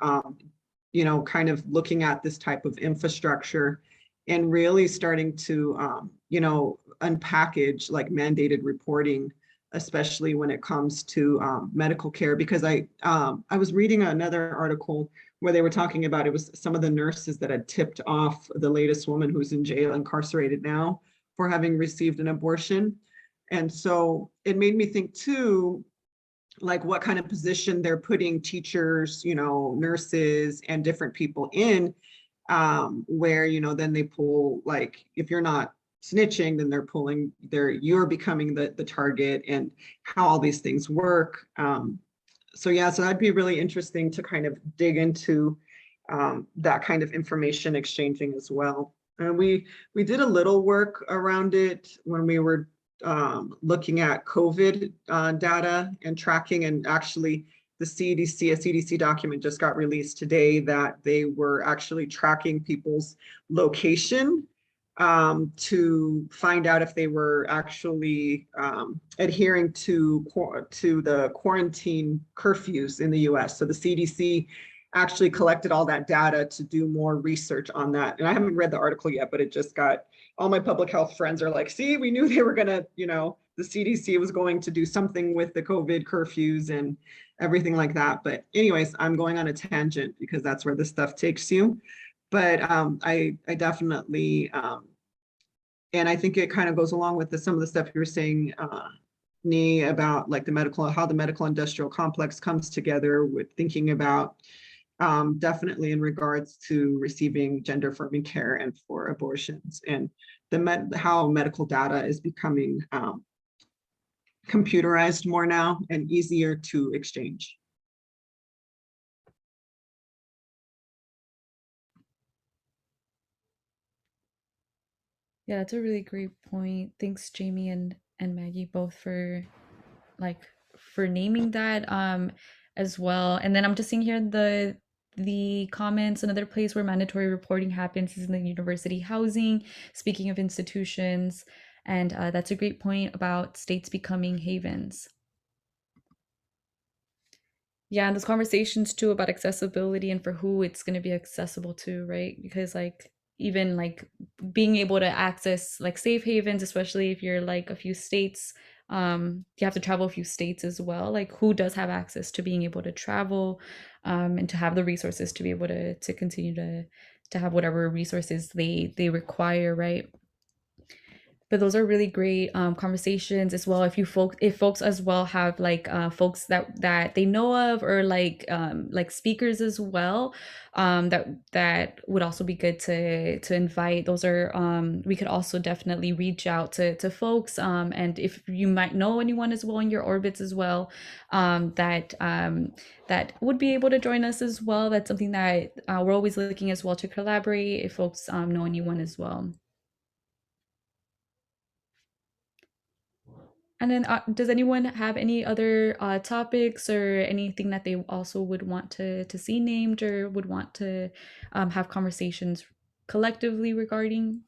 kind of looking at this type of infrastructure and really starting to, unpackage like mandated reporting, especially when it comes to medical care, because I was reading another article where they were talking about, it was some of the nurses that had tipped off the latest woman who's in jail, incarcerated now, for having received an abortion. And so it made me think too, like what kind of position they're putting teachers, nurses and different people in, where, then they pull, like, if you're not snitching, then you're becoming the target, and how all these things work. So yeah, so that'd be really interesting to kind of dig into that kind of information exchanging as well. And we did a little work around it when we were looking at COVID data and tracking, and actually the CDC, a CDC document just got released today that they were actually tracking people's location to find out if they were actually adhering to the quarantine curfews in the US. So the CDC actually collected all that data to do more research on that. And I haven't read the article yet, but it just got, all my public health friends are like, see, we knew they were gonna, the CDC was going to do something with the COVID curfews and everything like that. But anyways, I'm going on a tangent because that's where this stuff takes you. But I definitely, and I think it kind of goes along with some of the stuff you were saying, Nee, about like how the medical industrial complex comes together with thinking about definitely in regards to receiving gender affirming care and for abortions, and how medical data is becoming computerized more now and easier to exchange. Yeah, that's a really great point. Thanks, Jamie and Maggie, both for naming that as well. And then I'm just seeing here the comments. Another place where mandatory reporting happens is in the university housing. Speaking of institutions, and that's a great point about states becoming havens. Yeah, and there's conversations too about accessibility and for who it's going to be accessible to, right? Because like even like being able to access like safe havens, especially if you're like a few states, you have to travel a few states as well. Like who does have access to being able to travel, and to have the resources to be able to continue to have whatever resources they require, right? But those are really great conversations as well. If folks as well have like folks that they know of, or like speakers as well, that would also be good to invite. Those are we could also definitely reach out to folks, and if you might know anyone as well in your orbits as well, that would be able to join us as well. That's something that we're always looking as well to collaborate if folks know anyone as well. And then does anyone have any other topics or anything that they also would want to see named, or would want to have conversations collectively regarding?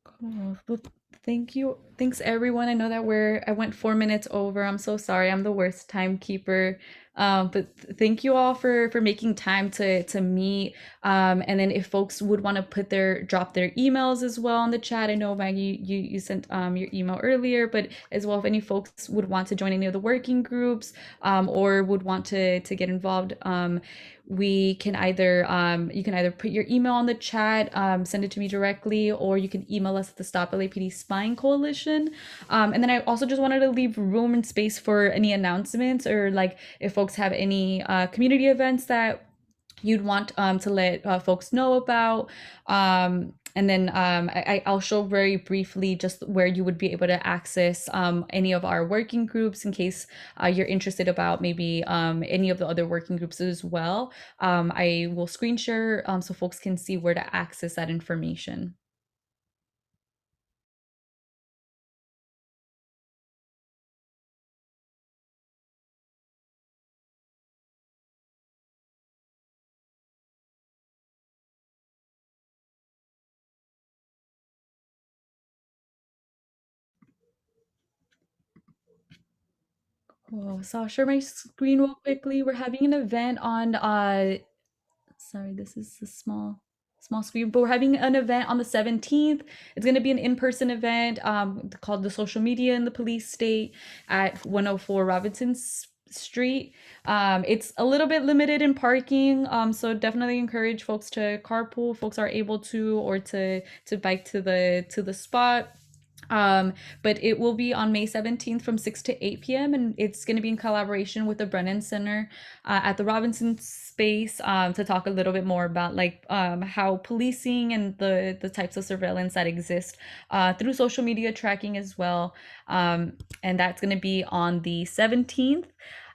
Cool. Well, thank you. Thanks everyone. I know that I went 4 minutes over. I'm so sorry. I'm the worst timekeeper. But thank you all for making time to meet. And then if folks would want to drop their emails as well in the chat. I know Maggie, you sent your email earlier, but as well, if any folks would want to join any of the working groups, or would want to get involved, we can either you can either put your email on the chat, send it to me directly, or you can email us at the Stop LAPD Spying Coalition. And then I also just wanted to leave room and space for any announcements, or like if folks have any community events that you'd want to let folks know about. And then I'll show very briefly just where you would be able to access any of our working groups in case you're interested about maybe any of the other working groups as well. I will screen share so folks can see where to access that information. Cool. So I'll share my screen real quickly. We're having an event on sorry, this is a small screen, but we're having an event on the 17th. It's going to be an in-person event called the Social Media in the Police State at 104 Robinson Street. It's a little bit limited in parking, so definitely encourage folks to carpool. Folks are able to, or to bike to the spot. But it will be on May 17th from 6 to 8 p.m. and it's going to be in collaboration with the Brennan Center at the Robinson space, to talk a little bit more about like how policing and the types of surveillance that exist through social media tracking as well. And that's going to be on the 17th.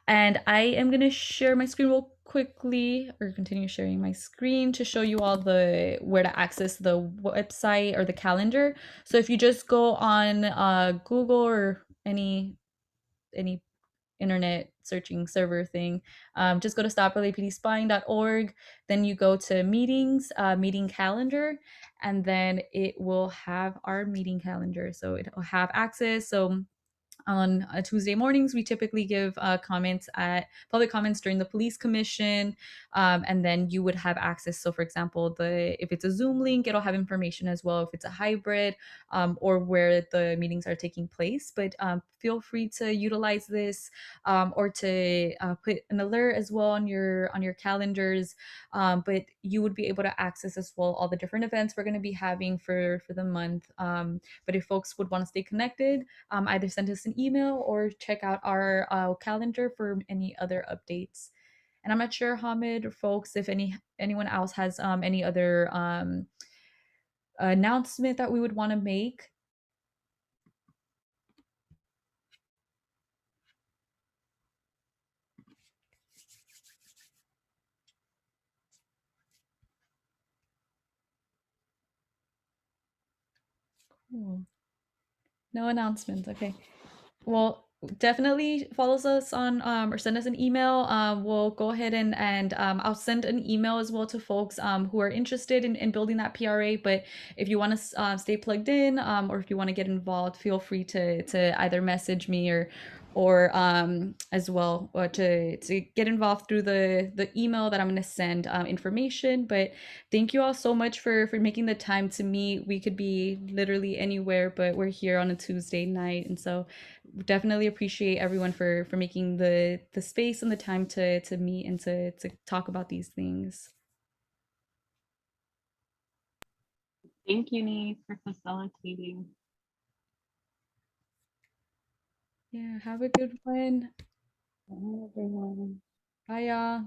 And I am going to share my screen real quickly, or continue sharing my screen to show you all the where to access the website or the calendar. So if you just go on Google or any internet searching server thing, just go to stoplapdspying.org. Then you go to meetings, meeting calendar, and then it will have our meeting calendar. So it will have access. So on Tuesday mornings, we typically give public comments during the police commission, and then you would have access. So, for example, if it's a Zoom link, it'll have information as well if it's a hybrid, or where the meetings are taking place. But feel free to utilize this, or to put an alert as well on your calendars. But you would be able to access as well all the different events we're going to be having for the month. But if folks would want to stay connected, either send us an email or check out our calendar for any other updates. And I'm not sure, Hamid or folks, if anyone else has any other announcement that we would want to make. Cool. No announcements. Okay. Well, definitely follows us on or send us an email. We'll go ahead and I'll send an email as well to folks who are interested in building that PRA. But if you want to stay plugged in, or if you want to get involved, feel free to either message me or as well, or to get involved through the email that I'm going to send information. But thank you all so much for making the time to meet. We could be literally anywhere, but we're here on a Tuesday night, and so definitely appreciate everyone for making the space and the time to meet and to talk about these things. Thank you, Nee, for facilitating. Yeah, have a good one. Bye, everyone. Bye, y'all.